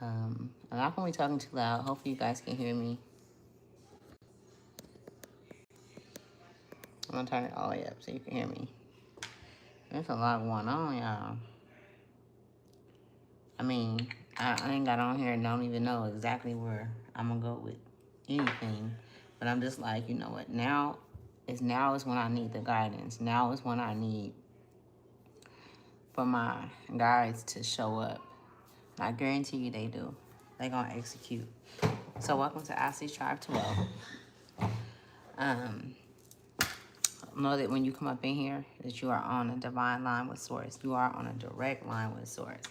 I'm not going to be talking too loud. Hopefully you guys can hear me. I'm going to turn it all the way up so you can hear me. There's a lot going on, y'all. I mean, I ain't got on here and don't even know exactly where I'm going to go with anything. But I'm just like, you know what? Now is when I need the guidance. Now is when I need for my guides to show up. I guarantee you they do. They're going to execute. So welcome to IC Tribe 12. Know that when you come up in here, that you are on a divine line with Source. You are on a direct line with Source.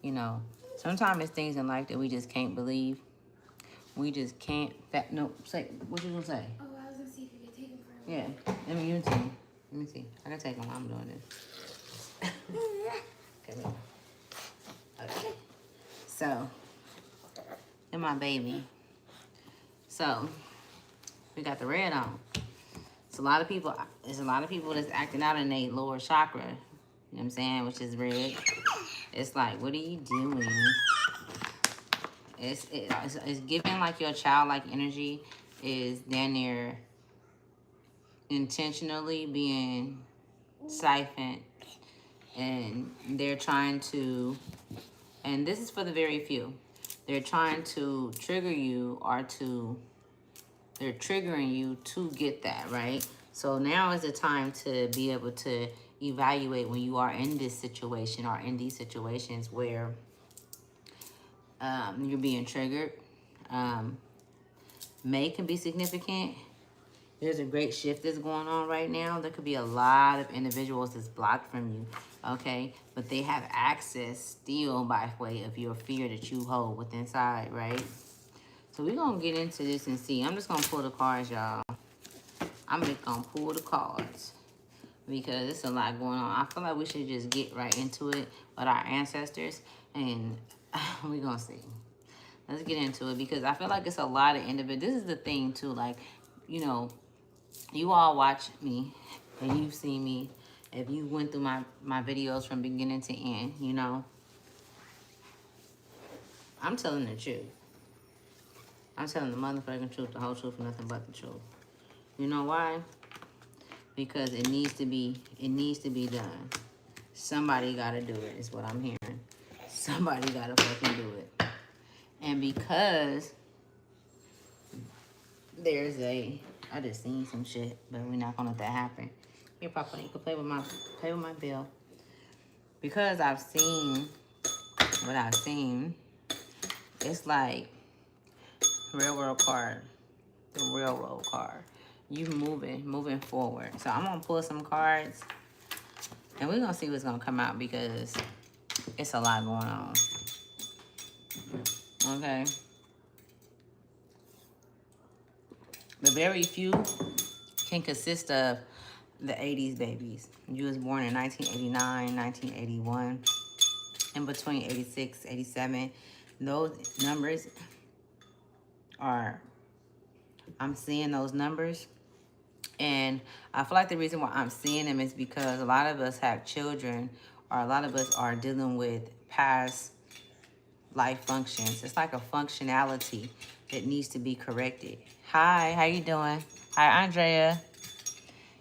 You know, sometimes it's things in life that we just can't believe. We just can't. No, say what you gonna say? Oh, I was gonna see if you could take them for Yeah, let me see. Let me see. I can take them while I'm doing this. Okay. Okay. So, and my baby. So, we got the red on. It's a lot of people. There's a lot of people that's acting out in their lower chakra. You know what I'm saying? Which is red. It's like, what are you doing? It's giving like your childlike energy is down there intentionally being siphoned, and they're trying to, and this is for the very few, they're trying to trigger you they're triggering you to get that, right? So now is the time to be able to evaluate when you are in this situation or in these situations where you're being triggered. May can be significant. There's a great shift that's going on right now. There could be a lot of individuals that's blocked from you, okay? But they have access still by way of your fear that you hold within inside, right? So we're going to get into this and see. I'm just going to pull the cards, y'all. I'm just going to pull the cards because it's a lot going on. I feel like we should just get right into it with our ancestors, and we're going to see. Let's get into it because I feel like it's a lot of individuals. This is the thing, too. Like, you know, you all watch me and you've seen me. If you went through my videos from beginning to end, you know, I'm telling the truth. I'm telling the motherfucking truth, the whole truth, and nothing but the truth. You know why? Because it needs to be done. Somebody gotta do it, is what I'm hearing. Somebody gotta fucking do it. And because I just seen some shit, but we're not gonna let that happen. Here, Papa, you can play with my bill. Because I've seen what I've seen, it's like railroad car, the railroad car. You moving forward. So I'm gonna pull some cards, and we're gonna see what's gonna come out because it's a lot going on. Okay. The very few can consist of the 80s babies. You was born in 1989, 1981, in between 86, 87. Those numbers are, I'm seeing those numbers. And I feel like the reason why I'm seeing them is because a lot of us have children, or a lot of us are dealing with past life functions. It's like a functionality that needs to be corrected. Hi, how you doing? Hi, Andrea.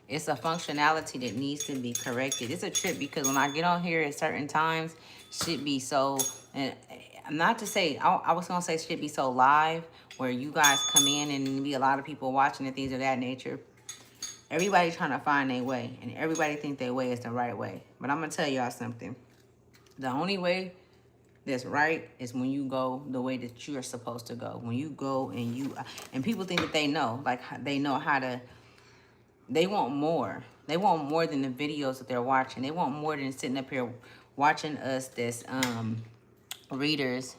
It's a functionality that needs to be corrected. It's a trip because when I get on here at certain times, shit be so, and not to say, I was going to say shit be so live, where you guys come in and be a lot of people watching and things of that nature. Everybody trying to find their way, and everybody think their way is the right way. But I'm going to tell y'all something. The only way that's right is when you go the way that you're supposed to go. When you go and people think that they know, like they know how to, they want more. They want more than the videos that they're watching. They want more than sitting up here watching us that's readers.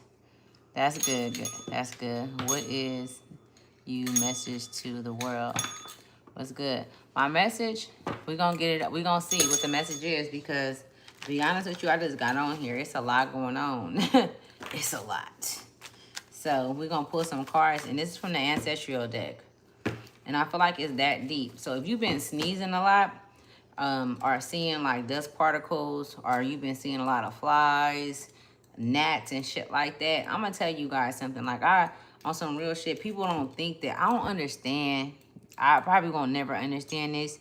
That's good. That's good. What is you message to the world? What's good? My message, we're going to get it. We're going to see what the message is because, to be honest with you, I just got on here. It's a lot going on. It's a lot. So we're going to pull some cards, and this is from the Ancestral deck. And I feel like it's that deep. So if you've been sneezing a lot, or seeing like dust particles, or you've been seeing a lot of flies, gnats and shit like that. I'm gonna tell you guys something. Like, on some real shit, people don't think that. I don't understand. I probably gonna never understand this,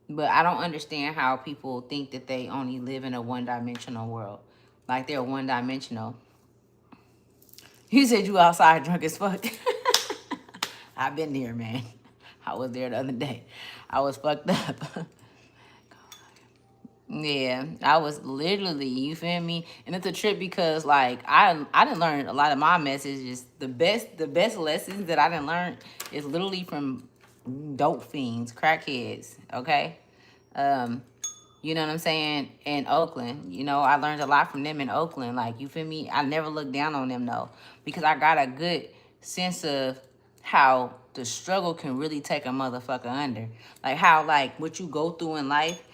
but I don't understand how people think that they only live in a one-dimensional world. Like they're one-dimensional. You said you outside drunk as fuck. I've been there, man. I was there the other day. I was fucked up. Yeah, I was literally, you feel me? And it's a trip because like I didn't learn a lot of my messages. The best lessons that I didn't learn is literally from dope fiends, crackheads, okay? You know what I'm saying? In Oakland. You know, I learned a lot from them in Oakland. Like, you feel me? I never looked down on them though. Because I got a good sense of how the struggle can really take a motherfucker under. Like how like what you go through in life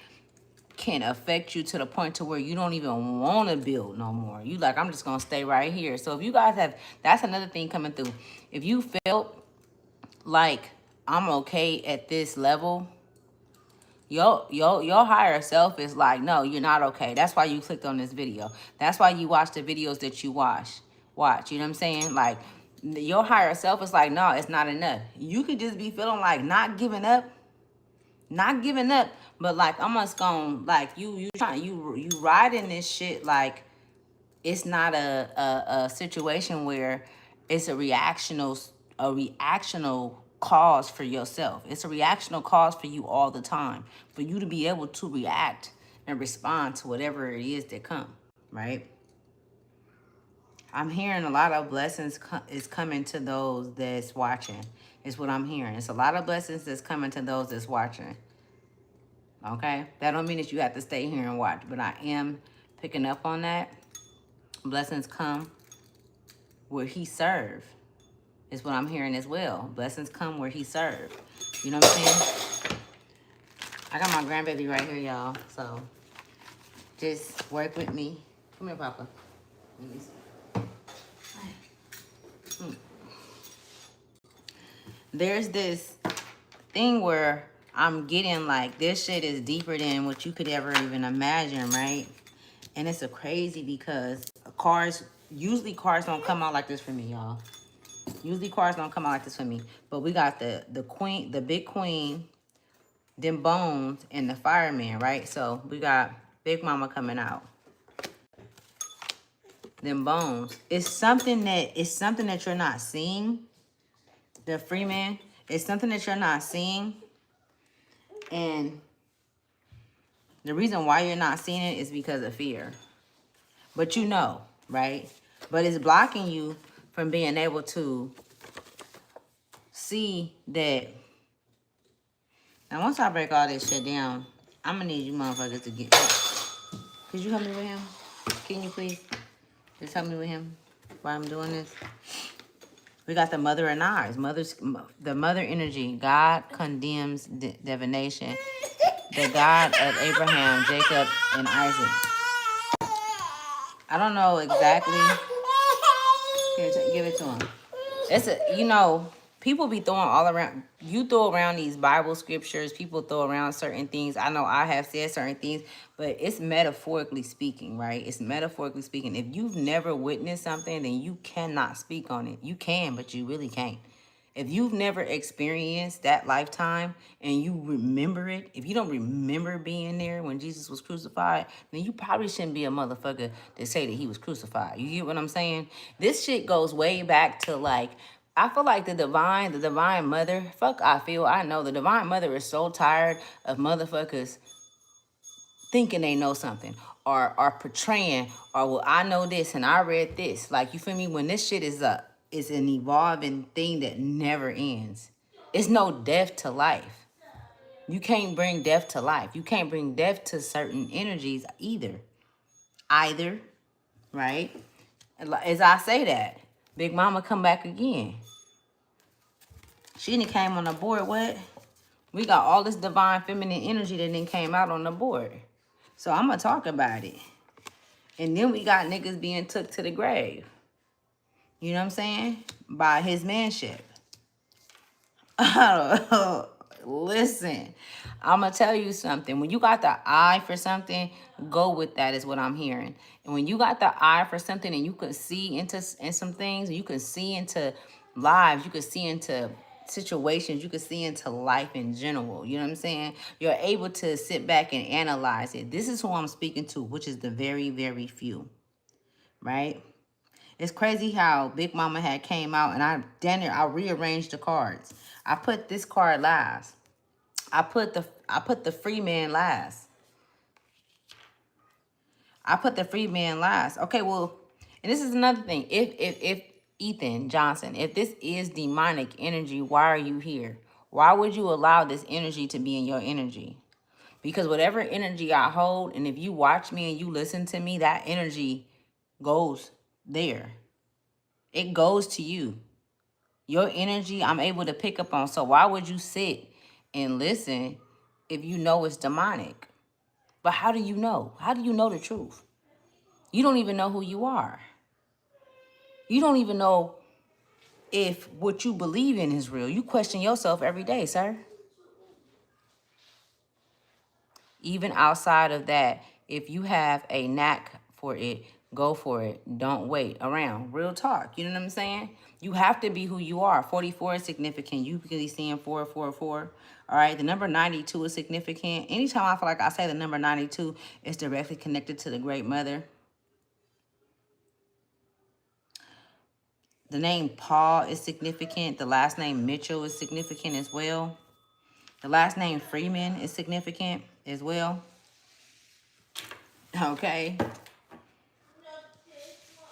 can affect you to the point to where you don't even want to build no more. You like, I'm just going to stay right here. So if you guys have, that's another thing coming through. If you felt like I'm okay at this level, your higher self is like, no, you're not okay. That's why you clicked on this video. That's why you watch the videos that you watch. You know what I'm saying? Like, your higher self is like, no, it's not enough. You could just be feeling like not giving up, but like I'm just gonna like you riding this shit like it's not a situation where it's a reactional cause for yourself. It's a reactional cause for you all the time, for you to be able to react and respond to whatever it is that come, right? I'm hearing a lot of blessings is coming to those that's watching. Is what I'm hearing. It's a lot of blessings that's coming to those that's watching. Okay? That don't mean that you have to stay here and watch, but I am picking up on that. Blessings come where he served. Is what I'm hearing as well. Blessings come where he served. You know what I'm saying? I got my grandbaby right here, y'all. So just work with me. Come here, Papa. Let me see. There's this thing where I'm getting like this shit is deeper than what you could ever even imagine, right? And it's a crazy because usually cars don't come out like this for me, y'all. Usually cars don't come out like this for me. But we got the queen, the big queen, them bones, and the fireman, right? So we got Big Mama coming out. Them bones. It's something that you're not seeing. The Freeman. It's something that you're not seeing. And the reason why you're not seeing it is because of fear. But you know, right? But it's blocking you from being able to see that. Now, once I break all this shit down, I'm going to need you motherfuckers to get... Could you help me with him? Can you please? Just help me with him while I'm doing this. We got the mother and eyes. The mother energy. God condemns divination. The God of Abraham, Jacob, and Isaac. I don't know exactly. Here, give it to him. It's people be throwing all around. You throw around these Bible scriptures. People throw around certain things. I know I have said certain things, but it's metaphorically speaking, right? It's metaphorically speaking. If you've never witnessed something, then you cannot speak on it. You can, but you really can't. If you've never experienced that lifetime and you remember it, if you don't remember being there when Jesus was crucified, then you probably shouldn't be a motherfucker to say that he was crucified. You get what I'm saying? This shit goes way back to like, I feel like the divine mother, I know the divine mother is so tired of motherfuckers thinking they know something or portraying, or well, I know this and I read this. Like, you feel me? When this shit is an evolving thing that never ends. It's no death to life. You can't bring death to life. You can't bring death to certain energies either, right? As I say that, Big Mama come back again. She done came on the board, what? We got all this divine feminine energy that then came out on the board. So I'm going to talk about it. And then we got niggas being took to the grave. You know what I'm saying? By his manship. Listen, I'm going to tell you something. When you got the eye for something, go with that is what I'm hearing. And when you got the eye for something and you can see into in some things, you can see into lives, you can see into situations, you can see into life in general. You know what I'm saying? You're able to sit back and analyze it. This is who I'm speaking to, which is the very, very few, right? It's crazy how Big Mama had came out and I rearranged the cards. I put this card last. I put the free man last. I put the free man last. Okay, well, and this is another thing. If Ethan Johnson, if this is demonic energy, why are you here? Why would you allow this energy to be in your energy? Because whatever energy I hold, and if you watch me and you listen to me, that energy goes there. It goes to you. Your energy, I'm able to pick up on. So why would you sit and listen if you know it's demonic? But how do you know? How do you know the truth? You don't even know who you are. You don't even know if what you believe in is real. You question yourself every day, sir. Even outside of that, if you have a knack for it, go for it. Don't wait around. Real talk. You know what I'm saying? You have to be who you are. 44 is significant. You really seeing 444. All right. The number 92 is significant. Anytime I feel like I say the number 92, it's directly connected to the Great Mother. The name Paul is significant. The last name Mitchell is significant as well. The last name Freeman is significant as well. Okay.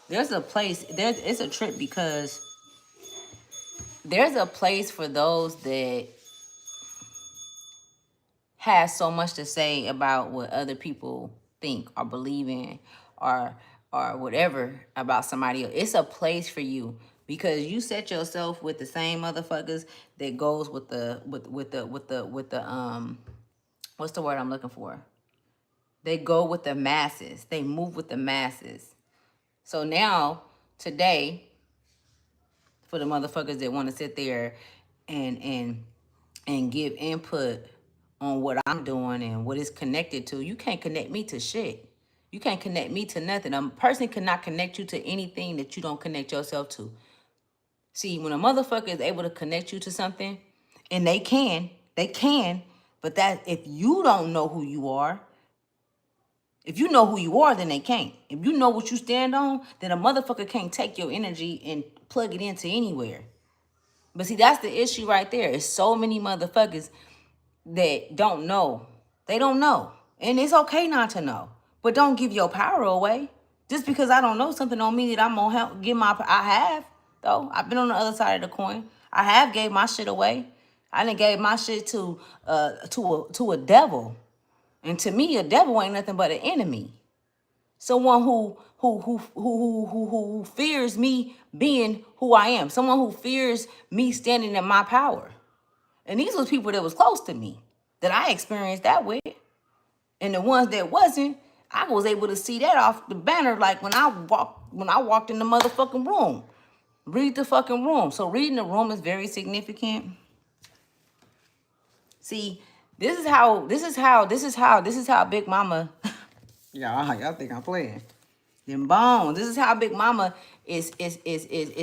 There's a place, it's a trip because there's a place for those that has so much to say about what other people think or believe in or whatever about somebody else. It's a place for you because you set yourself with the same motherfuckers that goes with the what's the word I'm looking for? They go with the masses. They move with the masses. So now, today, for the motherfuckers that want to sit there and give input on what I'm doing and what it's connected to, you can't connect me to shit. You can't connect me to nothing. A person cannot connect you to anything that you don't connect yourself to. See, when a motherfucker is able to connect you to something, and they can, but that if you don't know who you are, if you know who you are, then they can't. If you know what you stand on, then a motherfucker can't take your energy and plug it into anywhere. But see, that's the issue right there. It's so many motherfuckers that don't know. They don't know. And it's okay not to know. But don't give your power away. Just because I don't know something don't mean that I'm going to help give my... I have, though. I've been on the other side of the coin. I have gave my shit away. I done gave my shit to a devil. And to me, a devil ain't nothing but an enemy. Someone who fears me being who I am. Someone who fears me standing in my power. And these was people that was close to me that I experienced that with. And the ones that wasn't, I was able to see that off the banner like when I walked in the motherfucking room. Read the fucking room. So reading the room is very significant. See, this is how Big Mama y'all think I'm playing. Them bones. This is how Big Mama is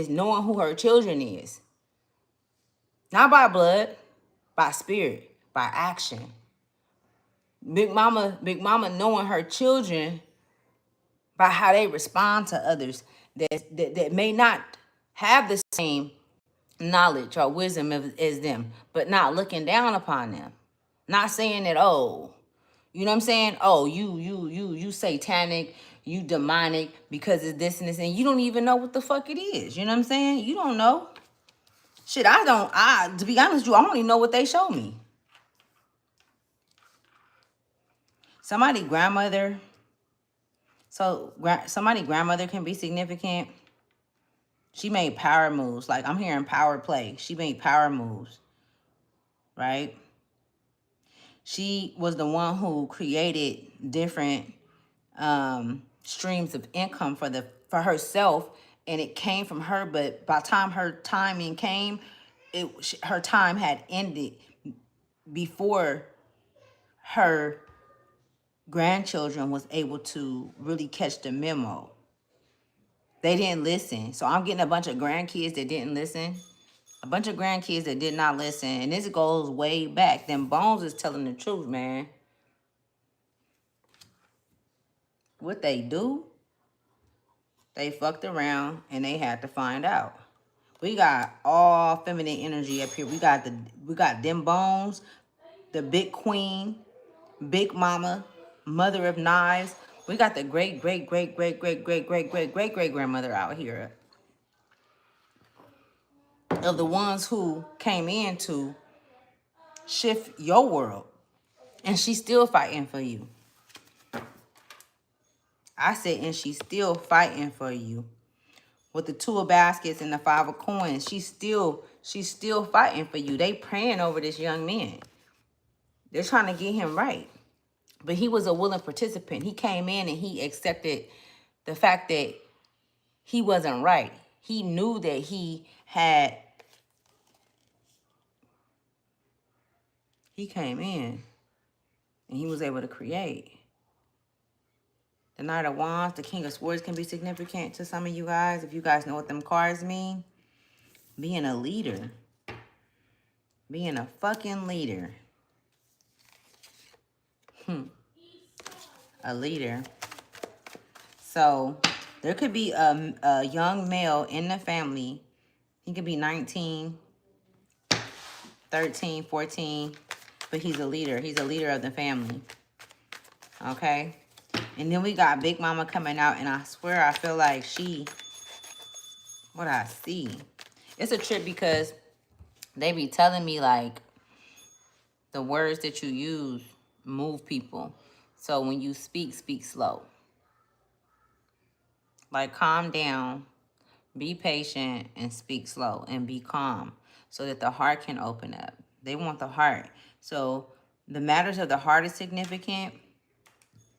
knowing who her children is. Not by blood, by spirit, by action. Big Mama knowing her children by how they respond to others that may not have the same knowledge or wisdom as them, but not looking down upon them. Not saying that, oh, you know what I'm saying? Oh, you satanic, you demonic because it's this and this, and you don't even know what the fuck it is. You know what I'm saying? You don't know. Shit, to be honest with you, I don't even know what they show me. Somebody grandmother. So somebody grandmother can be significant. She made power moves. Like I'm hearing power play. She made power moves. Right? She was the one who created different streams of income for herself, and it came from her. But by the time her timing came, her time had ended. before her grandchildren was able to really catch the memo. They didn't listen. So I'm getting a bunch of grandkids that didn't listen. A bunch of grandkids that did not listen. And this goes way back. Them Bones is telling the truth, man. What they do, they fucked around and they had to find out. We got all feminine energy up here. We got them Bones, the big queen, big mama, mother of knives. We got the great grandmother out here of the ones who came in to shift your world. And she's still fighting for you. I said, and she's still fighting for you. With the 2 of baskets and the 5 of coins, she's still fighting for you. They praying over this young man. They're trying to get him right. But he was a willing participant. He came in and he accepted the fact that he wasn't right. He knew that he came in and he was able to create. The Knight of Wands, the King of Swords can be significant to some of you guys. If you guys know what them cards mean. Being a leader. Being a fucking leader. A leader. So, there could be a young male in the family. He could be 19, 13, 14. But he's a leader. He's a leader of the family. Okay? And then we got Big Mama coming out. And I swear I feel like what I see. It's a trip because they be telling me like the words that you use move people. So when you speak slow. Like calm down, be patient, and speak slow and be calm so that the heart can open up. They want the heart. So the matters of the heart is significant.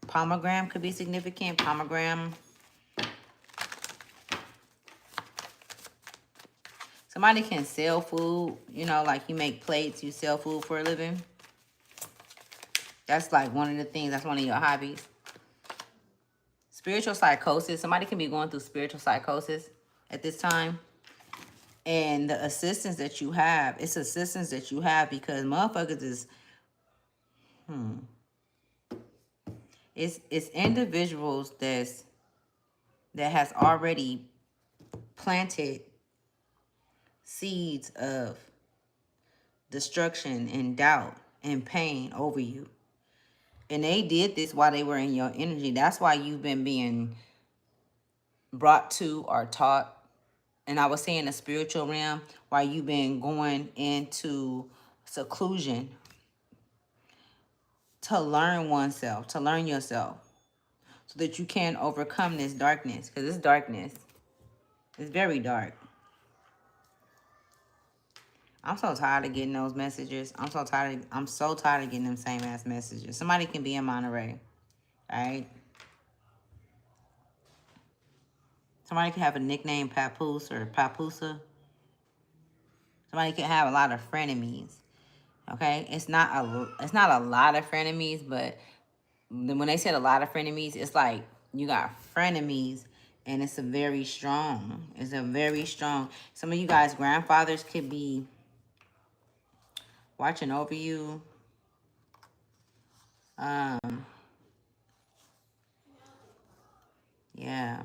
Pomegranate could be significant. Pomegranate. Somebody can sell food, you know, like you make plates, you sell food for a living. That's like one of the things, that's one of your hobbies. Spiritual psychosis. Somebody can be going through spiritual psychosis at this time. And the assistance that you have, it's assistance that you have because motherfuckers is, It's individuals that has already planted seeds of destruction and doubt and pain over you. And they did this while they were in your energy. That's why you've been being brought to or taught. And I was saying the spiritual realm, why you've been going into seclusion to learn oneself, to learn yourself, so that you can overcome this darkness. Because it's darkness. It's very dark. I'm so tired of getting those messages. I'm so tired of getting them same ass messages. Somebody can be in Monterey. Alright? Somebody can have a nickname Papoose or Papusa. Somebody can have a lot of frenemies. Okay? It's not a lot of frenemies, but when they said a lot of frenemies, it's like you got frenemies and it's a very strong. It's a very strong. Some of you guys' grandfathers could be watching over you. Yeah.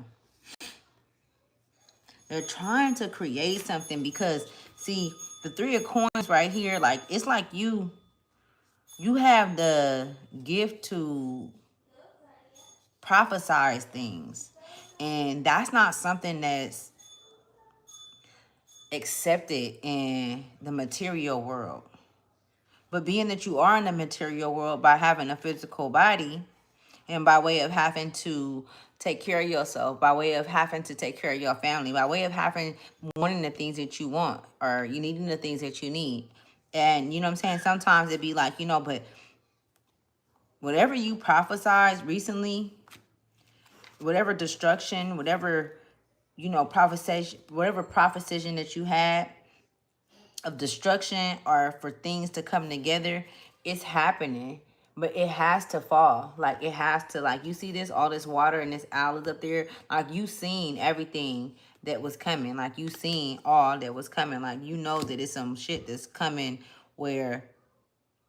They're trying to create something because, see, the 3 of coins right here, like, it's like you have the gift to prophesize things. And that's not something that's accepted in the material world. But being that you are in the material world by having a physical body and by way of having to take care of yourself, by way of having to take care of your family, by way of wanting the things that you want or you needing the things that you need. And you know what I'm saying? Sometimes it'd be like, but whatever you prophesized recently, whatever destruction, whatever, prophesiation that you had, of destruction or for things to come together, it's happening. But it has to fall. Like it has to, like you see this, all this water and this owl is up there. Like you seen everything that was coming. Like you seen all that was coming. Like you know that it's some shit that's coming where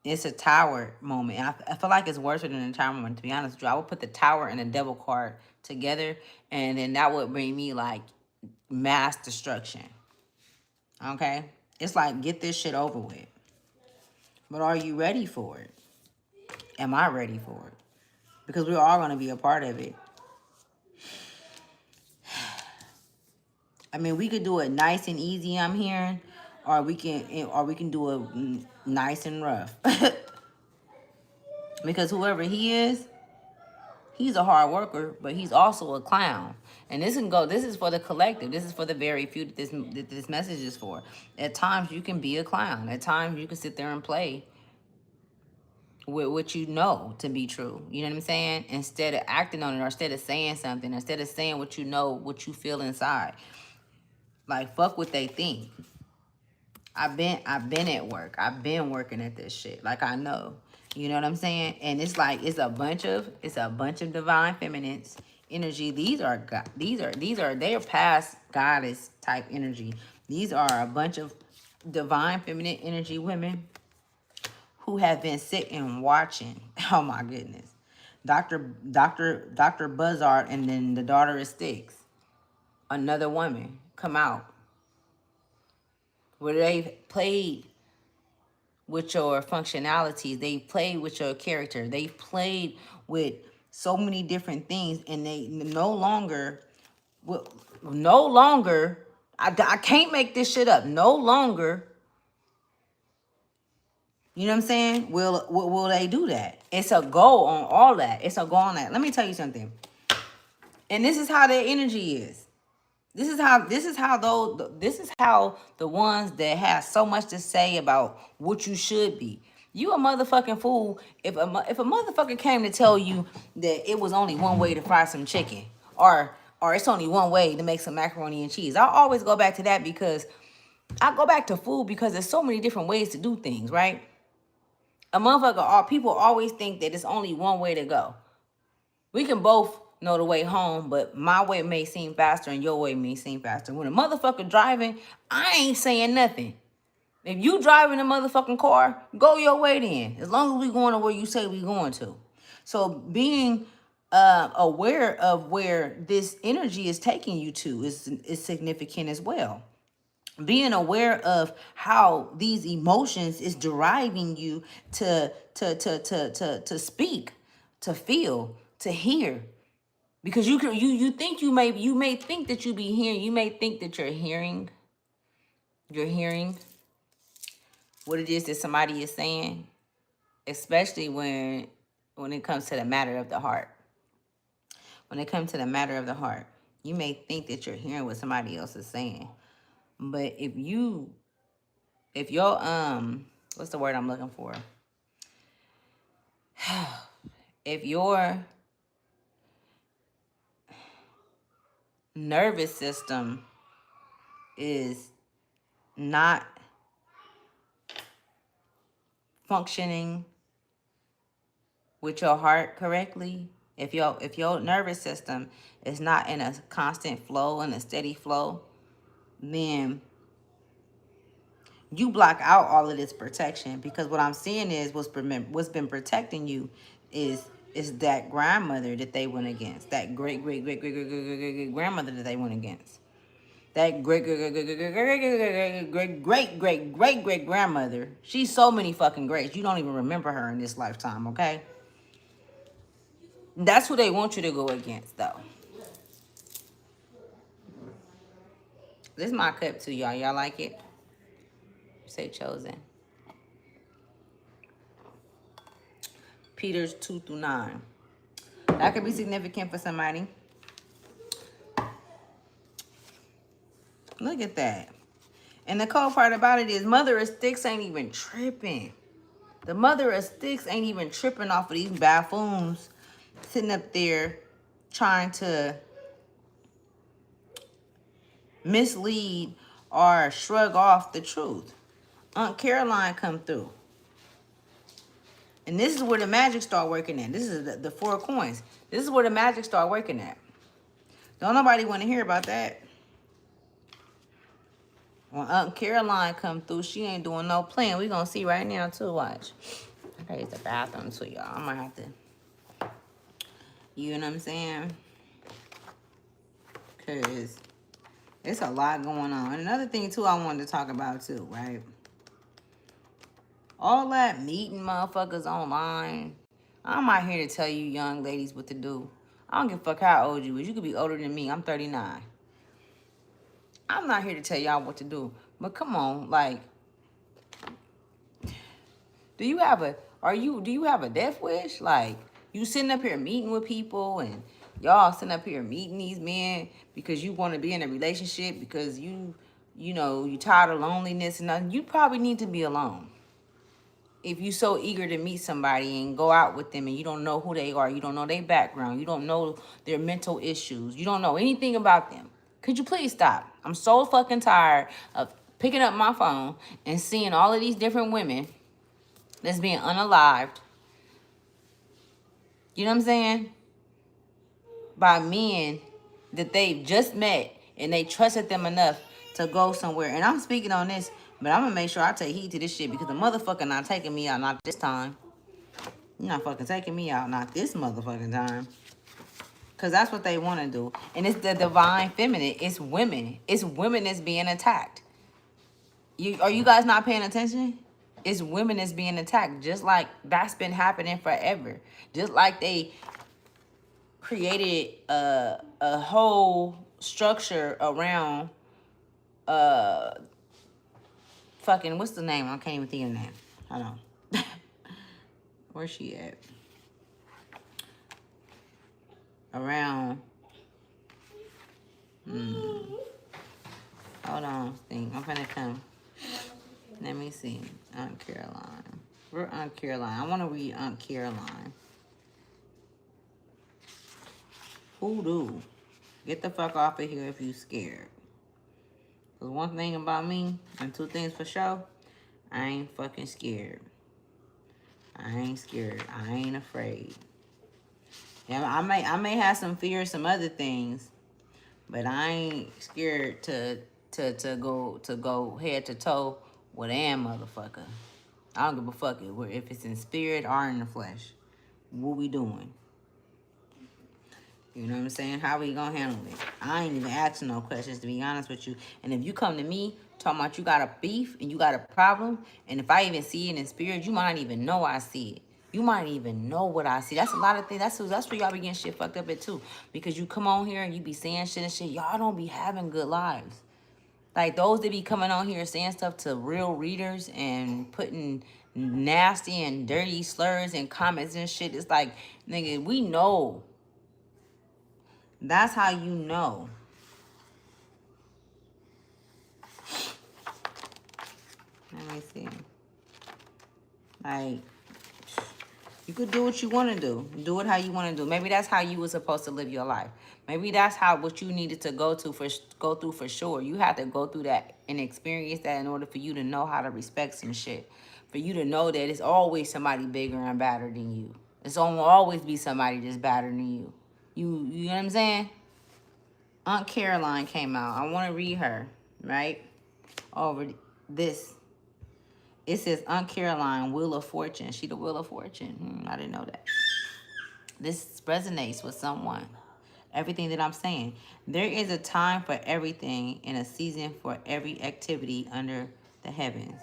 it's a tower moment. And I feel like it's worse than a tower moment, to be honest with you. I would put the tower and the devil card together, and then that would bring me like mass destruction. Okay? It's like, get this shit over with. But are you ready for it? Am I ready for it? Because we're all going to be a part of it. I mean, we could do it nice and easy, I'm hearing, or we can do it nice and rough. Because whoever he is, he's a hard worker, but he's also a clown. And this is for the collective. This is for the very few that this message is for. At times you can be a clown. At times you can sit there and play with what you know to be true. You know what I'm saying? Instead of acting on it, or instead of saying something, instead of saying what you know, what you feel inside. Like, fuck what they think. I've been at work. I've been working at this shit. Like, I know. You know what I'm saying? And it's like it's a bunch of divine feminines energy. They are past goddess type energy. These are a bunch of divine feminine energy women who have been sitting watching. Oh my goodness. Dr. Buzzard, and then the daughter of Styx, another woman, come out where they've played with your functionalities. They played with your character. They played with so many different things, and they no longer, I can't make this shit up. No longer, you know what I'm saying? Will they do that? It's a go on all that. It's a go on that. Let me tell you something. And this is how their energy is. This is how the ones that have so much to say about what you should be. You a motherfucking fool if a motherfucker came to tell you that it was only one way to fry some chicken, or it's only one way to make some macaroni and cheese. I always go back to that, because I go back to food because there's so many different ways to do things, right? People always think that it's only one way to go. We can both know the way home, but my way may seem faster and your way may seem faster. When a motherfucker driving, I ain't saying nothing. If you driving a motherfucking car, go your way then. As long as we going to where you say we going to. So being aware of where this energy is taking you to is significant as well. Being aware of how these emotions is deriving you to speak, to feel, to hear. Because you may think that you be hearing, you may think that you're hearing what it is that somebody is saying, especially when it comes to the matter of the heart. When it comes to the matter of the heart, you may think that you're hearing what somebody else is saying. But if your what's the word I'm looking for? If your nervous system is not functioning with your heart correctly, if your nervous system is not in a constant flow and a steady flow, then you block out all of this protection. Because what I'm seeing is what's been protecting you is that grandmother that they went against, that great grandmother that they went against, that great grandmother. She's so many fucking greats, you don't even remember her in this lifetime. Okay, that's who they want you to go against, though. This is my cup too, y'all. Y'all like it? Say chosen. Peters 2-9. That could be significant for somebody. Look at that. And the cold part about it is Mother of Sticks ain't even tripping. The Mother of Sticks ain't even tripping off of these buffoons sitting up there trying to mislead or shrug off the truth. Aunt Caroline come through. And this is where the magic start working at. This is the 4 coins. This is where the magic start working at. Don't nobody want to hear about that. When Aunt Caroline come through, she ain't doing no playing. We gonna see right now too. Watch. I gotta use the bathroom too, y'all. I might have to. You know what I'm saying? Cause it's a lot going on. And another thing too, I wanted to talk about too, right? All that meeting motherfuckers online. I'm not here to tell you young ladies what to do. I don't give a fuck how old you is. You could be older than me. I'm 39. I'm not here to tell y'all what to do. But come on, like, do you have a death wish? Like, you sitting up here meeting with people and y'all sitting up here meeting these men because you want to be in a relationship because you tired of loneliness and nothing. You probably need to be alone. If you so eager to meet somebody and go out with them and you don't know who they are, you don't know their background, you don't know their mental issues, you don't know anything about them, could you please stop? I'm so fucking tired of picking up my phone and seeing all of these different women that's being unalived, you know what I'm saying, by men that they've just met and they trusted them enough to go somewhere. And I'm speaking on this, but I'm gonna make sure I take heed to this shit because the motherfucker not taking me out, not this time. You're not fucking taking me out, not this motherfucking time. Because that's what they want to do. And it's the divine feminine. It's women. It's women that's being attacked. Are you guys not paying attention? It's women that's being attacked. Just like that's been happening forever. Just like they created a whole structure around fucking, what's the name? I can't even think of the name. Hold on. Where's she at? Around. Hold on, think. I'm gonna come. Let me see. Aunt Caroline. Where Aunt Caroline? I want to read Aunt Caroline. Hoodoo. Get the fuck off of here if you scared. Cause one thing about me, and 2 things for sure, I ain't fucking scared. I ain't scared. I ain't afraid. Yeah, I may have some fear, some other things, but I ain't scared to go head to toe with an motherfucker. I don't give a fuck if it's in spirit or in the flesh. What we doing? You know what I'm saying? How we gonna handle it? I ain't even asking no questions, to be honest with you. And if you come to me talking about you got a beef and you got a problem, and if I even see it in spirit, you might not even know I see it. You might even know what I see. That's a lot of things. That's where y'all be getting shit fucked up at too. Because you come on here and you be saying shit and shit. Y'all don't be having good lives. Like those that be coming on here saying stuff to real readers and putting nasty and dirty slurs and comments and shit. It's like, nigga, we know. That's how you know. Let me see. Like, you could do what you want to do. Do it how you want to do. Maybe that's how you were supposed to live your life. Maybe that's what you needed to go through for sure. You had to go through that and experience that in order for you to know how to respect some shit. For you to know that it's always somebody bigger and badder than you. It's gonna always be somebody that's badder than you. You know what I'm saying? Aunt Caroline came out. I want to read her, right? Over this. It says Aunt Caroline, Wheel of Fortune. She the Wheel of Fortune. I didn't know that. This resonates with someone. Everything that I'm saying. There is a time for everything and a season for every activity under the heavens.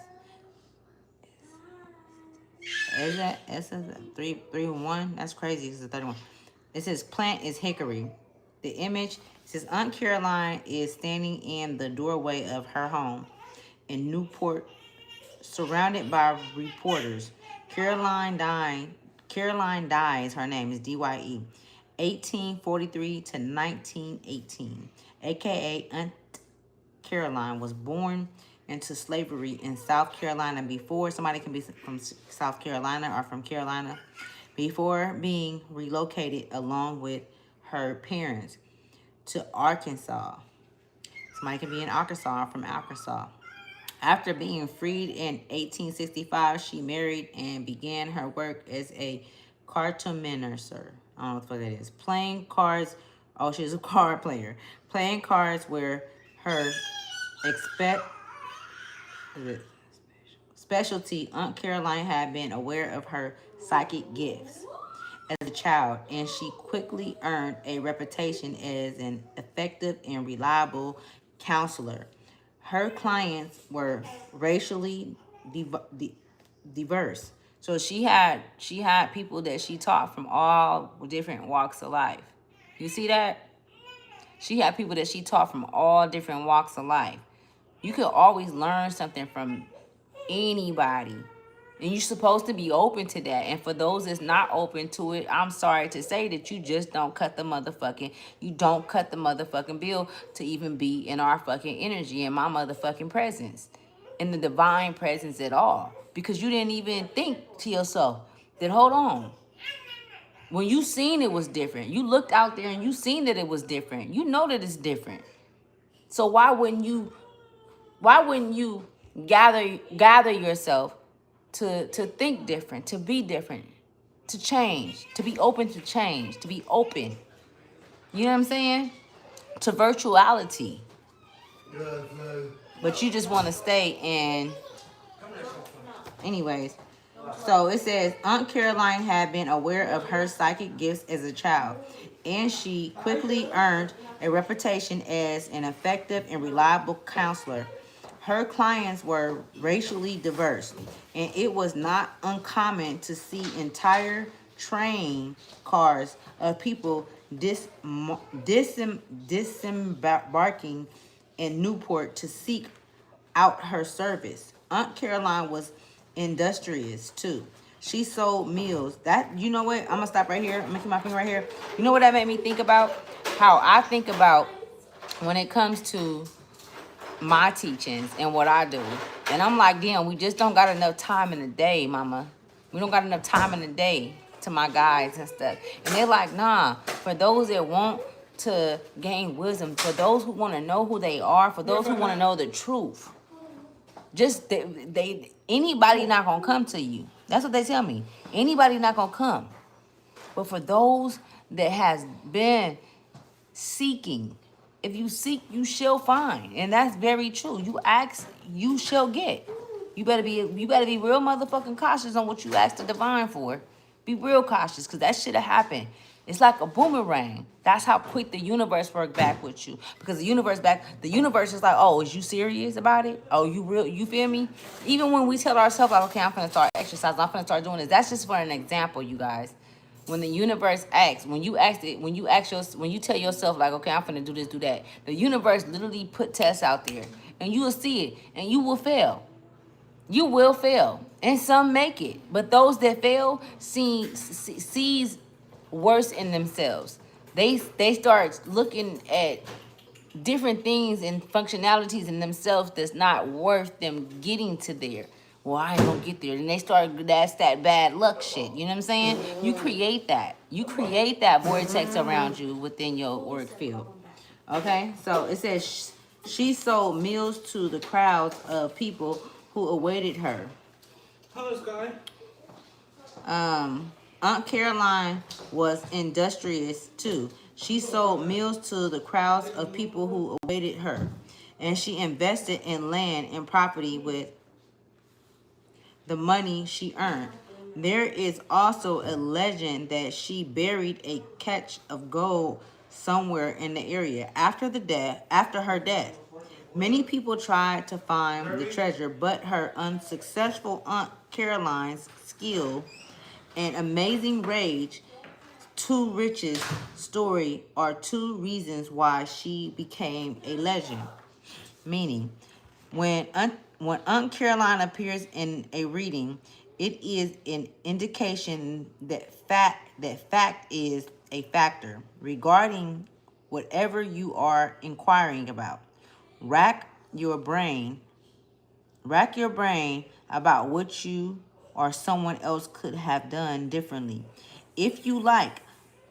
Is that? It says 3-1. That's crazy. It's a 31. It says plant is hickory. The image says Aunt Caroline is standing in the doorway of her home in Newport, surrounded by reporters. Caroline Dyes, her name is D-Y-E, 1843 to 1918, aka Aunt Caroline, was born into slavery in South Carolina before, somebody can be from South Carolina or from Carolina, before being relocated along with her parents to Arkansas. Somebody can be in Arkansas or from Arkansas. After being freed in 1865, she married and began her work as a cartomancer. I don't know what that is. Playing cards. Oh, she's a card player. Playing cards were her expect specialty. Aunt Caroline had been aware of her psychic gifts as a child, and she quickly earned a reputation as an effective and reliable counselor. Her clients were racially diverse, so she had people that she taught from all different walks of life. You see that? She had people that she taught from all different walks of life. You could always learn something from anybody. And you're supposed to be open to that. And for those that's not open to it, I'm sorry to say that you just don't cut the motherfucking bill to even be in our fucking energy, in my motherfucking presence, in the divine presence at all. Because you didn't even think to yourself that, hold on, when you seen it was different, you looked out there and you seen that it was different. You know that it's different. So why wouldn't you gather yourself to think different, to be different, to change, to be open to change, to be open. You know what I'm saying? To virtuality. But you just want to stay in. Anyways, so it says Aunt Caroline had been aware of her psychic gifts as a child, and she quickly earned a reputation as an effective and reliable counselor. Her clients were racially diverse, and it was not uncommon to see entire train cars of people disembarking in Newport to seek out her service. Aunt Caroline was industrious too. She sold meals. That, you know what? I'm gonna stop right here. I'm gonna keep my finger right here. You know what that made me think about? How I think about when it comes to my teachings and what I do. And I'm like, damn, we just don't got enough time in the day, mama. We don't got enough time in the day to my guides and stuff. And they're like, nah, for those that want to gain wisdom, for those who want to know who they are, for those who want to know the truth, just they anybody not gonna come to you. That's what they tell me. Anybody not gonna come. But for those that has been seeking, if you seek, you shall find. And that's very true. You ask, you shall get. You better be real motherfucking cautious on what you ask the divine for. Be real cautious, because that shit'll happen. It's like a boomerang. That's how quick the universe work back with you. Because the universe is like, oh, is you serious about it? Oh, you real? You feel me? Even when we tell ourselves, like, okay, I'm gonna start exercising, I'm gonna start doing this. That's just for an example, you guys. When the universe acts, when you tell yourself, like, okay, I'm gonna do this, do that, the universe literally put tests out there, and you will see it, and you will fail. You will fail, and some make it, but those that fail sees worse in themselves. They start looking at different things and functionalities in themselves that's not worth them getting to there. Well, I ain't gonna get there. And they start, that's that bad luck shit. You know what I'm saying? You create that. You create that vortex around you within your auric field. Okay? So it says she sold meals to the crowds of people who awaited her. Hello, Sky. Aunt Caroline was industrious too. She sold meals to the crowds of people who awaited her, and she invested in land and property with the money she earned. There is also a legend that she buried a cache of gold somewhere in the area after her death. Many people tried to find the treasure, but her unsuccessful Aunt Caroline's skill and amazing rage, two riches story are two reasons why she became a legend. Meaning, when Aunt Caroline appears in a reading, it is an indication that fact is a factor regarding whatever you are inquiring about. Rack your brain about what you or someone else could have done differently. If you like,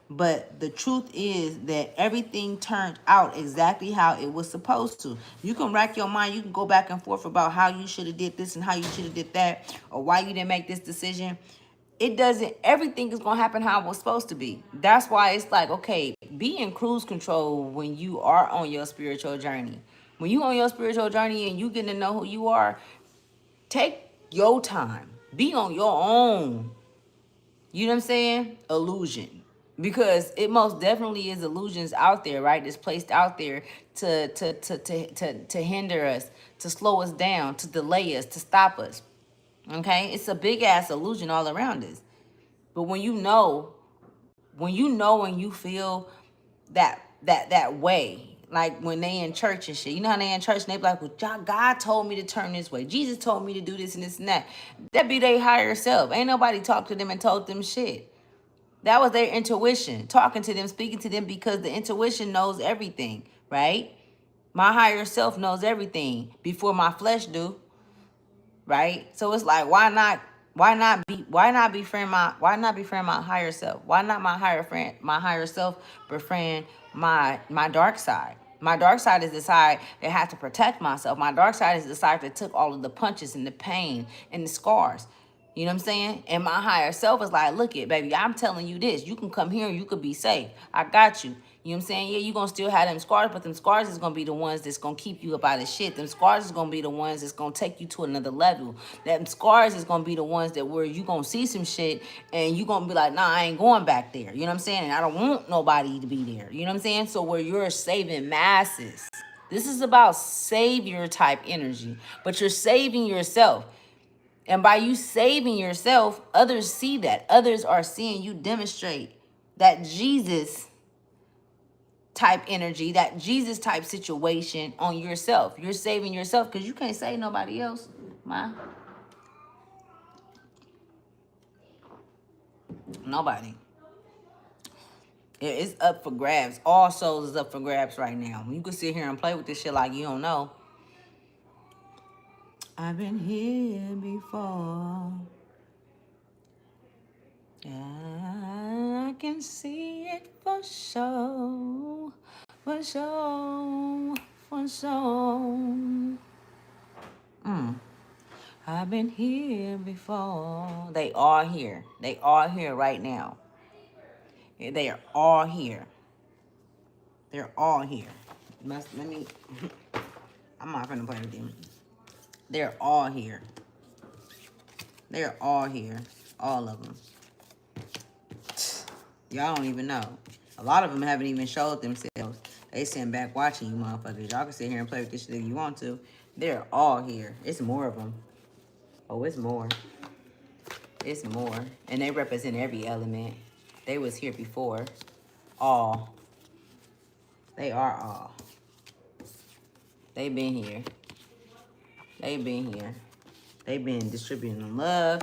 But the truth is that everything turned out exactly how it was supposed to. You can rack your mind. You can go back and forth about how you should have did this and how you should have did that, or why you didn't make this decision. It doesn't, everything is going to happen how it was supposed to be. That's why it's like, okay, be in cruise control when you are on your spiritual journey. When you on your spiritual journey and you getting to know who you are, take your time. Be on your own. You know what I'm saying? Illusion. Because it most definitely is illusions out there, right? It's placed out there to hinder us, to slow us down, to delay us, to stop us. Okay? It's a big ass illusion all around us. But when you know and you feel that way, like when they in church and shit, you know how they in church and they be like, well, God told me to turn this way, Jesus told me to do this and this and that. That be their higher self. Ain't nobody talked to them and told them shit. That was their intuition, talking to them, speaking to them, because the intuition knows everything, right? My higher self knows everything before my flesh do, right? So it's like, why not befriend my higher self? Why not my higher self befriend my dark side? My dark side is the side that had to protect myself. My dark side is the side that took all of the punches and the pain and the scars. You know what I'm saying? And my higher self is like, look it, baby, I'm telling you this. You can come here and you could be safe. I got you. You know what I'm saying? Yeah, you're going to still have them scars, but them scars is going to be the ones that's going to keep you up out of shit. Them scars is going to be the ones that's going to take you to another level. Them scars is going to be the ones that where you going to see some shit and you going to be like, nah, I ain't going back there. You know what I'm saying? And I don't want nobody to be there. You know what I'm saying? So where you're saving masses. This is about savior type energy, but you're saving yourself. And by you saving yourself, others see that. Others are seeing you demonstrate that Jesus type energy, that Jesus type situation on yourself. You're saving yourself because you can't save nobody else, man. Nobody. It's up for grabs. All souls is up for grabs right now. You can sit here and play with this shit like you don't know. I've been here before. I can see it for sure, for sure, for sure. I've been here before. They are here. They are here right now. They are all here. They're all here. Let me. I'm not gonna play with them. They're all here. They're all here. All of them. Y'all don't even know. A lot of them haven't even showed themselves. They sitting back watching you motherfuckers. Y'all can sit here and play with this shit if you want to. They're all here. It's more of them. Oh, it's more. It's more. And they represent every element. They was here before. All. They are all. They been here. They been here. They been distributing love.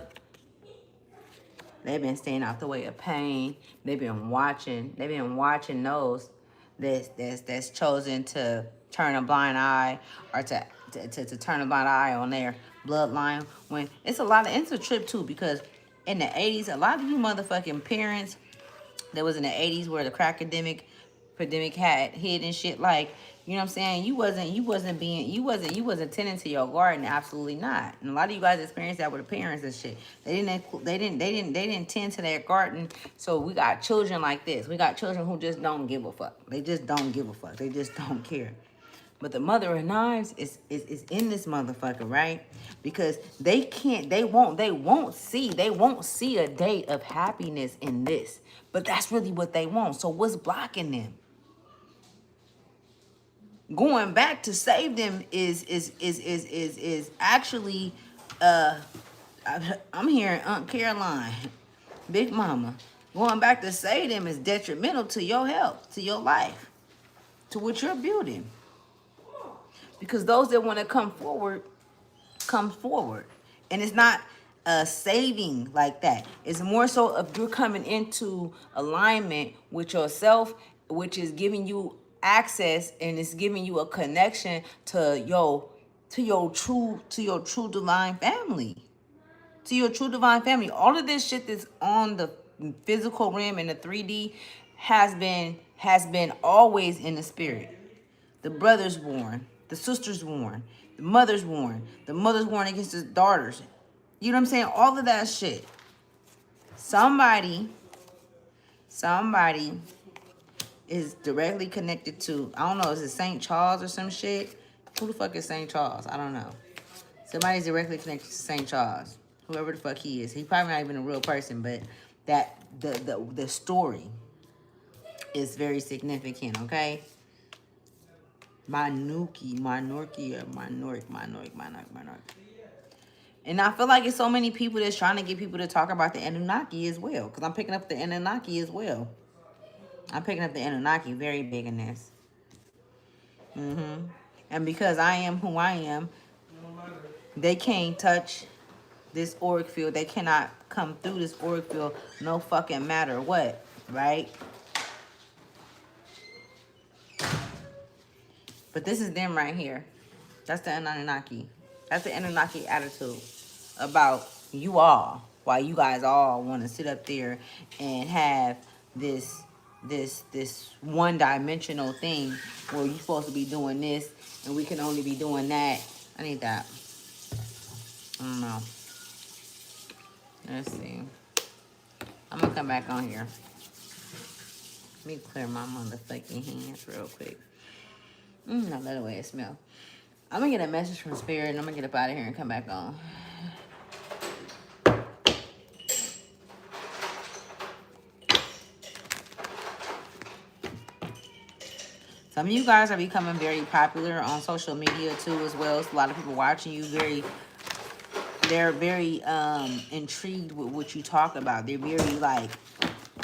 They've been staying out the way of pain. They've been watching. They've been watching those that's chosen to turn a blind eye or to turn a blind eye on their bloodline. When it's a trip too, because in the 80s, a lot of you motherfucking parents that was in the 80s where the crack pandemic had hit and shit, like, you know what I'm saying? You wasn't tending to your garden. Absolutely not. And a lot of you guys experienced that with the parents and shit. They didn't tend to their garden. So we got children like this. We got children who just don't give a fuck. They just don't give a fuck. They just don't care. But the mother of knives is in this motherfucker, right? Because they won't see a day of happiness in this. But that's really what they want. So what's blocking them? Going back to save them is actually I'm hearing Aunt Caroline, Big Mama. Going back to save them is detrimental to your health, to your life, to what you're building. Because those that want to come forward. And it's not saving like that. It's more so if you're coming into alignment with yourself, which is giving you access and it's giving you a connection to your true divine family. To your true divine family. All of this shit that's on the physical realm and the 3D has been always in the spirit. The brothers warn, the sisters warn, the mothers warn against the daughters. You know what I'm saying? All of that shit. Somebody is directly connected to, I don't know, is it St. Charles or some shit? Who the fuck is St. Charles? I don't know. Somebody's directly connected to St. Charles. Whoever the fuck he is. He probably not even a real person, but that the story is very significant, okay? Minorki. And I feel like it's so many people that's trying to get people to talk about the Anunnaki as well. Because I'm picking up the Anunnaki as well. I'm picking up the Anunnaki very big in this. And because I am who I am, they can't touch this auric field. They cannot come through this auric field no fucking matter what, right? But this is them right here. That's the Anunnaki. That's the Anunnaki attitude about you all. Why you guys all want to sit up there and have this one-dimensional thing where you're supposed to be doing this and we can only be doing that. I need that. I don't know. Let's see. I'm gonna come back on here. Let me clear my motherfucking hands real quick. I love the way it smells. I'm gonna get a message from Spirit and I'm gonna get up out of here and come back on. Some of you guys are becoming very popular on social media too as well. It's a lot of people watching you. They're very intrigued with what you talk about. They're very like,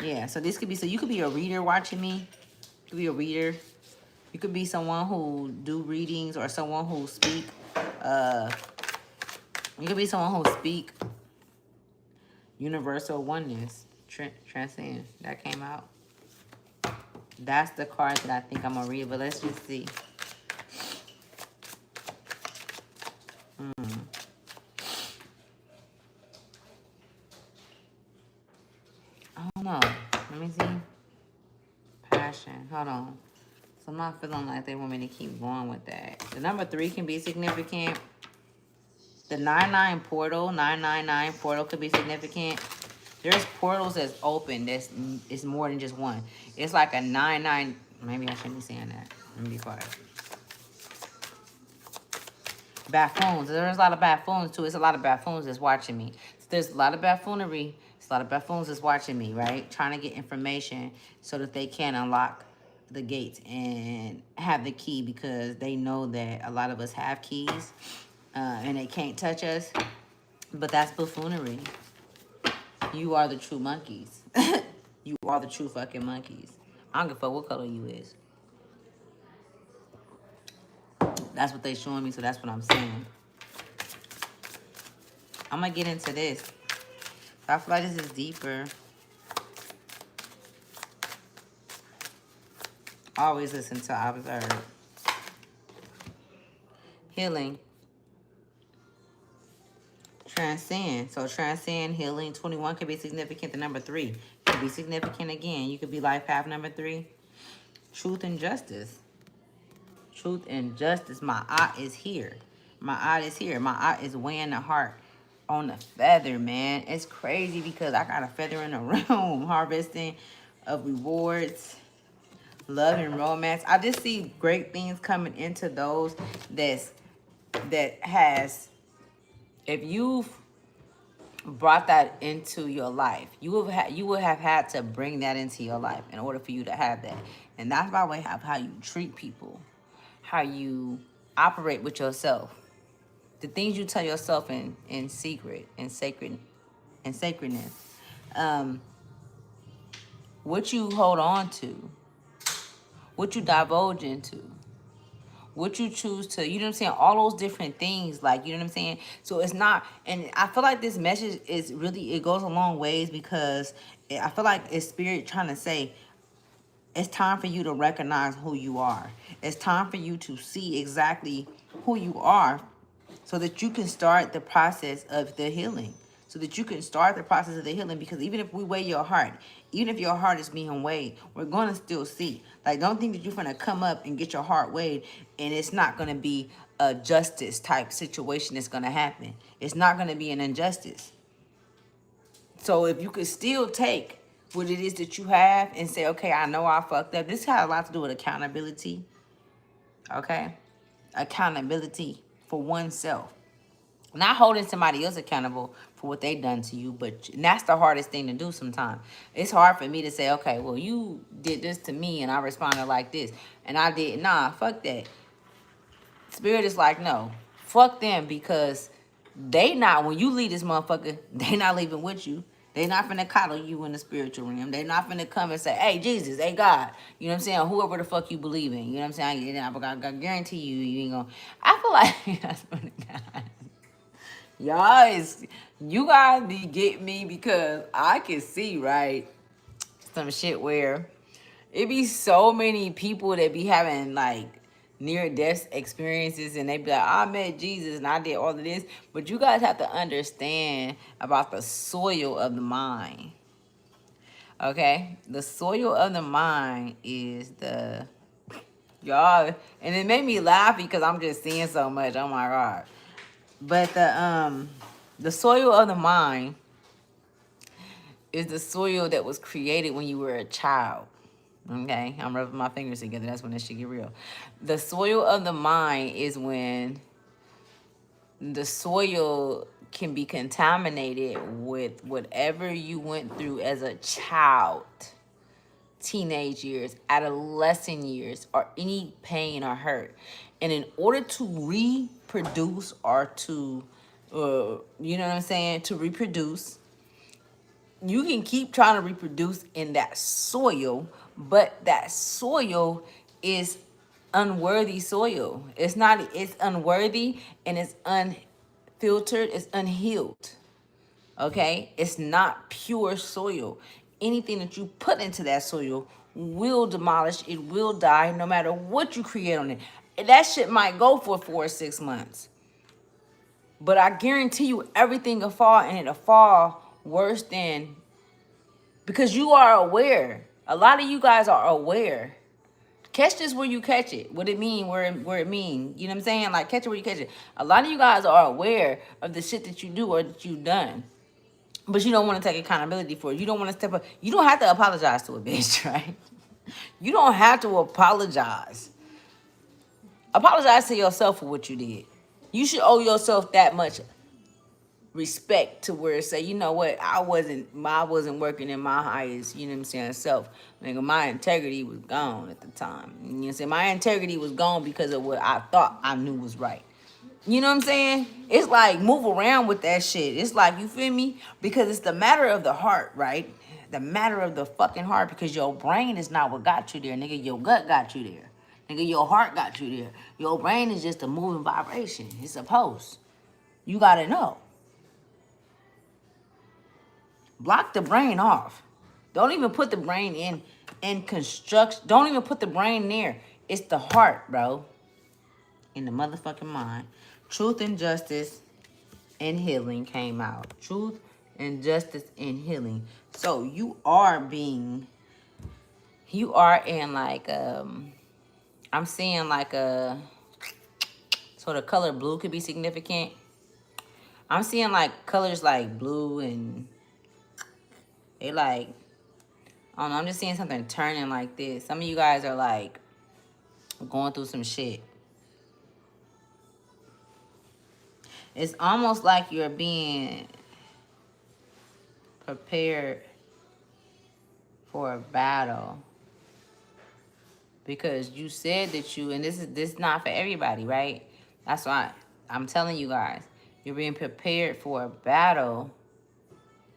yeah. So this could be, so you could be a reader watching me. You could be a reader. You could be someone who do readings or someone who speak. You could be someone who speak universal oneness. Transcend. That came out. That's the card that I think I'm going to read, but let's just see. I don't know. Let me see. Passion. Hold on. So I'm not feeling like they want me to keep going with that. The number 3 can be significant. The 99 portal, 999 portal could be significant. There's portals that's open. It's more than just one. It's like a 99. Maybe I shouldn't be saying that. Let me be quiet. Buffoons. There's a lot of buffoons too. It's a lot of buffoons that's watching me. So there's a lot of buffoonery. There's a lot of buffoons that's watching me, right? Trying to get information so that they can unlock the gates and have the key, because they know that a lot of us have keys and they can't touch us. But that's buffoonery. You are the true monkeys. You are the true fucking monkeys. I don't give a fuck what color you is. That's what they showing me, so that's what I'm saying. I'm gonna get into this. I feel like this is deeper. Always listen to observe. Healing. Transcend. So transcend, healing. 21 could be significant. The number 3 could be significant again. You could be life path number 3. Truth and justice. Truth and justice. My eye is here. My eye is here. My eye is weighing the heart on the feather, man. It's crazy because I got a feather in the room. Harvesting of rewards. Love and romance. I just see great things coming into those that has, if you've brought that into your life, you would have had to bring that into your life in order for you to have that. And that's by way of how you treat people, how you operate with yourself, the things you tell yourself in secret and sacredness, what you hold on to, what you divulge into, what you choose to, you know what I'm saying? All those different things, like, you know what I'm saying? So it's not, and I feel like this message is really, it goes a long ways, because I feel like it's Spirit trying to say, it's time for you to recognize who you are. It's time for you to see exactly who you are so that you can start the process of the healing, so that you can start the process of the healing. Because even if we weigh your heart, even if your heart is being weighed, we're going to still see. Like, don't think that you're going to come up and get your heart weighed and it's not going to be a justice type situation that's going to happen. It's not going to be an injustice. So if you could still take what it is that you have and say, okay, I know I fucked up. This has a lot to do with accountability. Okay? Accountability for oneself. Not holding somebody else accountable for what they done to you, but that's the hardest thing to do sometimes. It's hard for me to say, okay, well, you did this to me and I responded like this. And I did, nah, fuck that. Spirit is like, no, fuck them, because they not, when you leave this motherfucker, they not leaving with you. They not finna coddle you in the spiritual realm. They not finna come and say, hey, Jesus, hey, God. You know what I'm saying? Whoever the fuck you believe in. You know what I'm saying? I guarantee you, you ain't gonna. I feel like, that's what God. You guys be getting me, because I can see, right, some shit where it be so many people that be having like near death experiences, and they be like, I met Jesus and I did all of this. But you guys have to understand about the soil of the mind. Okay? The soil of the mind is the, y'all, and it made me laugh because I'm just seeing so much. Oh my God. But the soil of the mind is the soil that was created when you were a child. Okay, I'm rubbing my fingers together. That's when that shit get real. The soil of the mind is when the soil can be contaminated with whatever you went through as a child, teenage years, adolescent years, or any pain or hurt. And in order to reproduce or to, you know what I'm saying, to reproduce, you can keep trying to reproduce in that soil, but that soil is unworthy soil. It's not, it's unworthy, and it's unfiltered, it's unhealed. Okay? It's not pure soil. Anything that you put into that soil will demolish, it will die, no matter what you create on it. That shit might go for 4 or 6 months. But I guarantee you everything will fall, and it'll fall worse than, because you are aware. A lot of you guys are aware. Catch this where you catch it. What it mean, where it mean. You know what I'm saying? Like, catch it where you catch it. A lot of you guys are aware of the shit that you do or that you've done. But you don't want to take accountability for it. You don't want to step up. You don't have to apologize to a bitch, right? You don't have to apologize. Apologize to yourself for what you did. You should owe yourself that much respect to where say, you know what, I wasn't working in my highest, you know what I'm saying, self. Nigga, my integrity was gone at the time. You know what I'm saying? My integrity was gone because of what I thought I knew was right. You know what I'm saying? It's like, move around with that shit. It's like, you feel me? Because it's the matter of the heart, right? The matter of the fucking heart, because your brain is not what got you there, nigga. Your gut got you there. Nigga, your heart got you there. Your brain is just a moving vibration. It's supposed. You gotta know. Block the brain off. Don't even put the brain in construction. Don't even put the brain there. It's the heart, bro. In the motherfucking mind. Truth and Justice and Healing came out. Truth and Justice and Healing. So you are in like, I'm seeing like a, so the color blue could be significant. I'm seeing like colors like blue, and they like, I don't know, I'm just seeing something turning like this. Some of you guys are like going through some shit. It's almost like you're being prepared for a battle. Because you said that you, and this is not for everybody, right? That's why I'm telling you guys, you're being prepared for a battle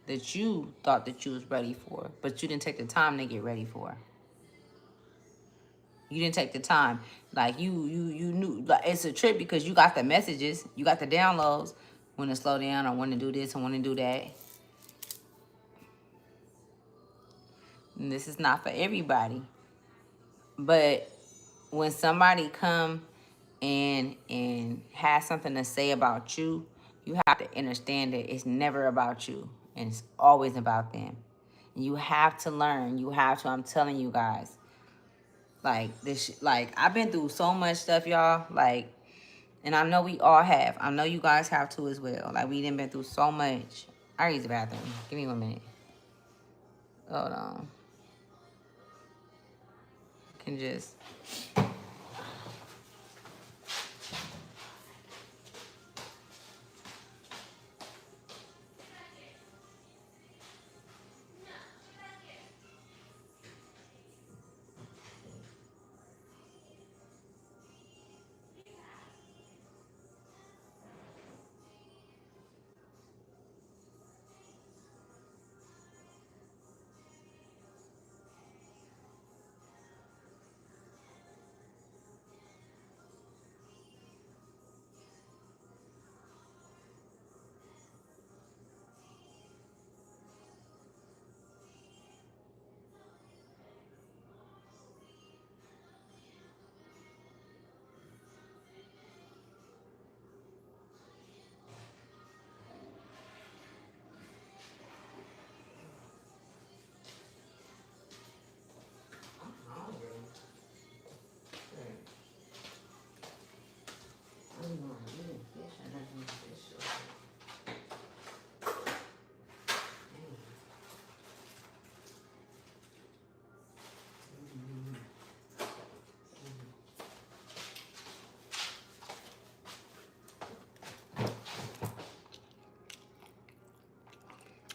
that you thought that you was ready for, but you didn't take the time to get ready for. You didn't take the time. Like, you knew, like, it's a trip because you got the messages, you got the downloads, when to slow down, or when to do this, and when to do that. And this is not for everybody. But when somebody come and has something to say about you, You have to understand that it's never about you, and it's always about them. You have to learn. You have to. I'm telling you guys. Like this, like I've been through so much stuff, y'all. Like, and I know we all have. I know you guys have too as well. Like we done been through so much. I use the bathroom. Give me 1 minute. Hold on. Can just.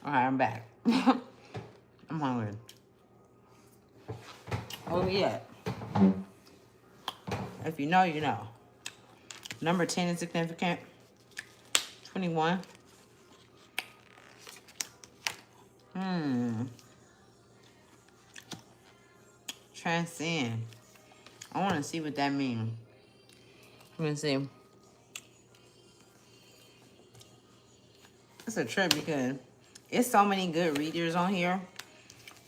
All right, I'm back. I'm hungry. Where we at? If you know, you know. Number 10 is significant. 21. Transcend. I want to see what that means. Let me see. It's a trip because it's so many good readers on here.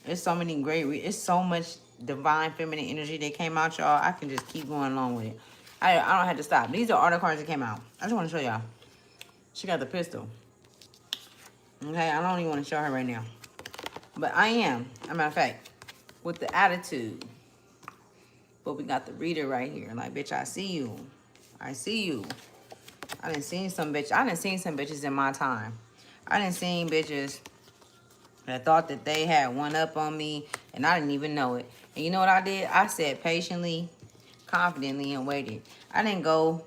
It's so many great it's so much divine feminine energy that came out, y'all. I can just keep going along with it. I don't have to stop. These are all the cards that came out. I just want to show y'all. She got the pistol. Okay, I don't even want to show her right now. But I am, as a matter of fact, with the attitude. But we got the reader right here. Like, bitch, I see you. I see you. I done seen some bitches in my time. I done seen bitches that thought that they had one up on me, and I didn't even know it. And you know what I did? I said patiently, confidently, and waited. I didn't go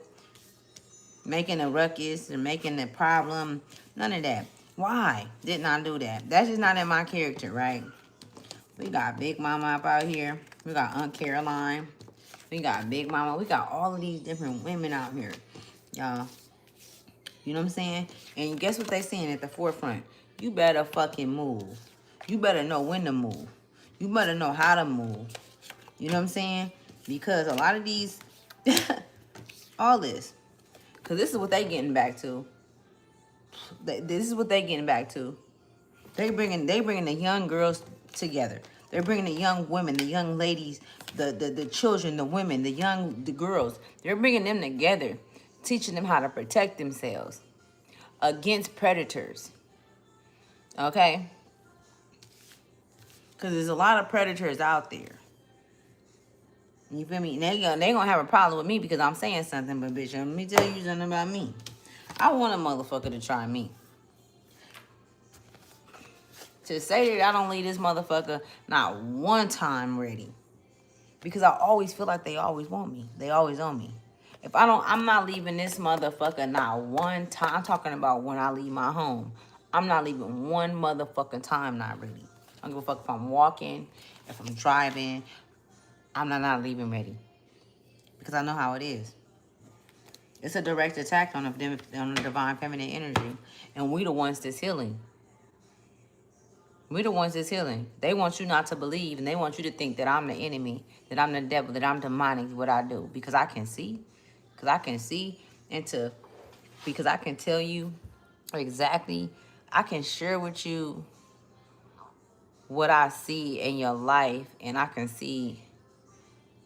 making a ruckus and making a problem. None of that. Why didn't I do that? That's just not in my character, right? We got Big Mama up out here. We got Aunt Caroline. We got Big Mama. We got all of these different women out here, y'all. You know what I'm saying? And guess what they saying at the forefront? You better fucking move. You better know when to move. You better know how to move. You know what I'm saying? Because a lot of these, all this, because this is what they getting back to. This is what they getting back to. They bringing the young girls together. They're bringing the young women, the young ladies, the children, the women, the girls. They're bringing them together, teaching them how to protect themselves against predators. Okay? Because there's a lot of predators out there. You feel me? They gonna have a problem with me because I'm saying something, but bitch, let me tell you something about me. I want a motherfucker to try me. To say that I don't leave this motherfucker not one time ready. Because I always feel like they always want me. They always own me. If I don't, I'm not leaving this motherfucker not one time. I'm talking about when I leave my home. I'm not leaving one motherfucking time not ready. I don't give a fuck if I'm walking, if I'm driving. I'm not leaving ready. Because I know how it is. It's a direct attack on the divine feminine energy. And we the ones that's healing. We the ones that's healing. They want you not to believe, and they want you to think that I'm the enemy, that I'm the devil, that I'm demonic, what I do. Because I can see. Because I can see because I can tell you exactly. I can share with you what I see in your life, and I can see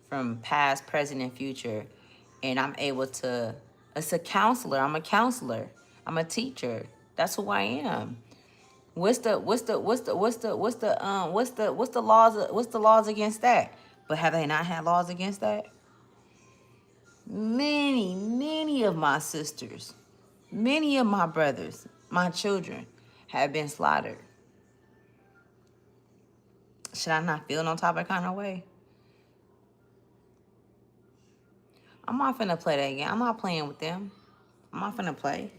from past, present, and future. And I'm able to, it's a counselor. I'm a counselor. I'm a teacher. That's who I am. What's the laws against that? But have they not had laws against that? Many of my sisters, many of my brothers, my children have been slaughtered. Should I not feel no type of kind of way? I'm not finna play that game. I'm not playing with them. I'm not finna play.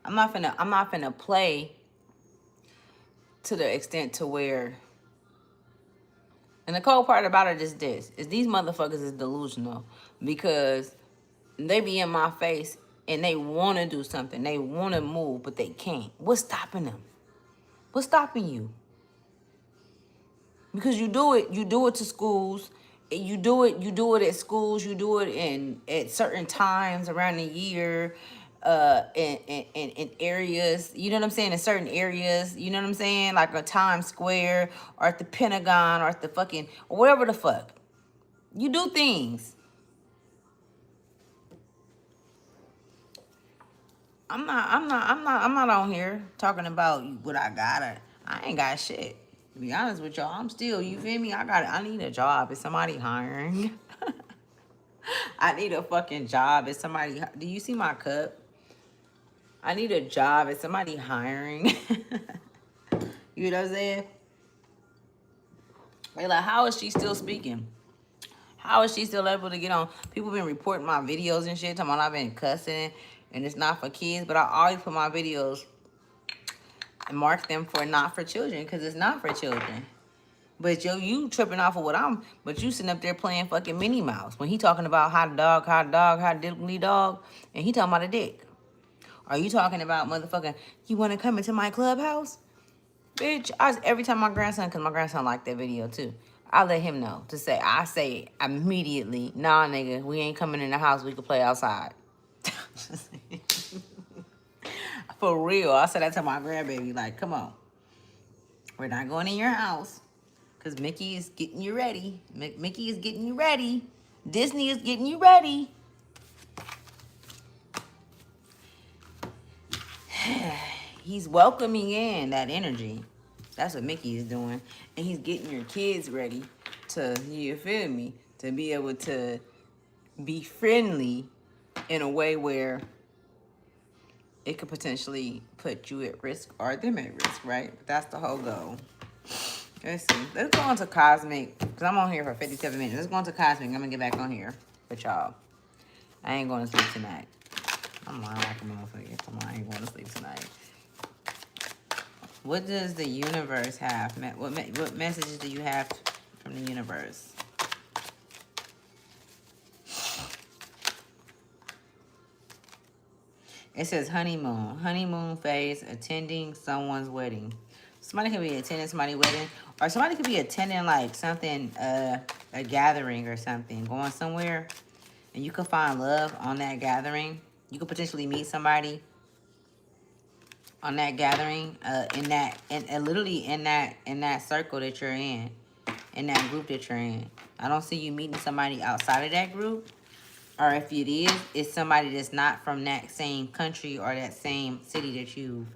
I'm not finna play to the extent to where. And the cold part about it is this: is these motherfuckers is delusional because they be in my face and they want to do something, they want to move, but they can't. What's stopping them? What's stopping you? Because you do it to schools. You do it at schools. You do it at certain times around the year, in areas. You know what I'm saying? In certain areas. You know what I'm saying? Like a Times Square or at the Pentagon or at the fucking or whatever the fuck. You do things. I'm not on here talking about what I got. I ain't got shit. To be honest with y'all, I'm still, you feel me? I need a job. Is somebody hiring? I need a fucking job. Is somebody, do you see my cup? I need a job. Is somebody hiring? You know what I'm saying? They're like, how is she still speaking? How is she still able to get on? People been reporting my videos and shit, talking about I've been cussing and it's not for kids, but I always put my videos and mark them for not for children because it's not for children. But yo, you tripping off of but you sitting up there playing fucking Minnie Mouse when he talking about hot dog, hot diddly dog, and he talking about a dick. Are you talking about motherfucking, you want to come into my clubhouse? Bitch, every time my grandson, because my grandson liked that video too, I let him know I say immediately, nah nigga, we ain't coming in the house, we could play outside. For real, I said that to my grandbaby, like, come on. We're not going in your house. Because Mickey is getting you ready. Mickey is getting you ready. Disney is getting you ready. He's welcoming in that energy. That's what Mickey is doing. And he's getting your kids ready to, you feel me, to be able to be friendly in a way where it could potentially put you at risk or them at risk, right? But that's the whole goal. Let's see. Let's go on to Cosmic. Because I'm on here for 57 minutes. Let's go on to Cosmic. I'm going to get back on here with y'all. I ain't going to sleep tonight. I'm lying like a motherfucker. Come on, I ain't going to sleep tonight. What does the universe have? What messages do you have from the universe? It says honeymoon. Honeymoon phase, attending someone's wedding. Somebody could be attending somebody's wedding. Or somebody could be attending like something, a gathering or something. Going somewhere. And you could find love on that gathering. You could potentially meet somebody on that gathering. Literally in that circle that you're in that group that you're in. I don't see you meeting somebody outside of that group. Or if it is, it's somebody that's not from that same country or that same city that you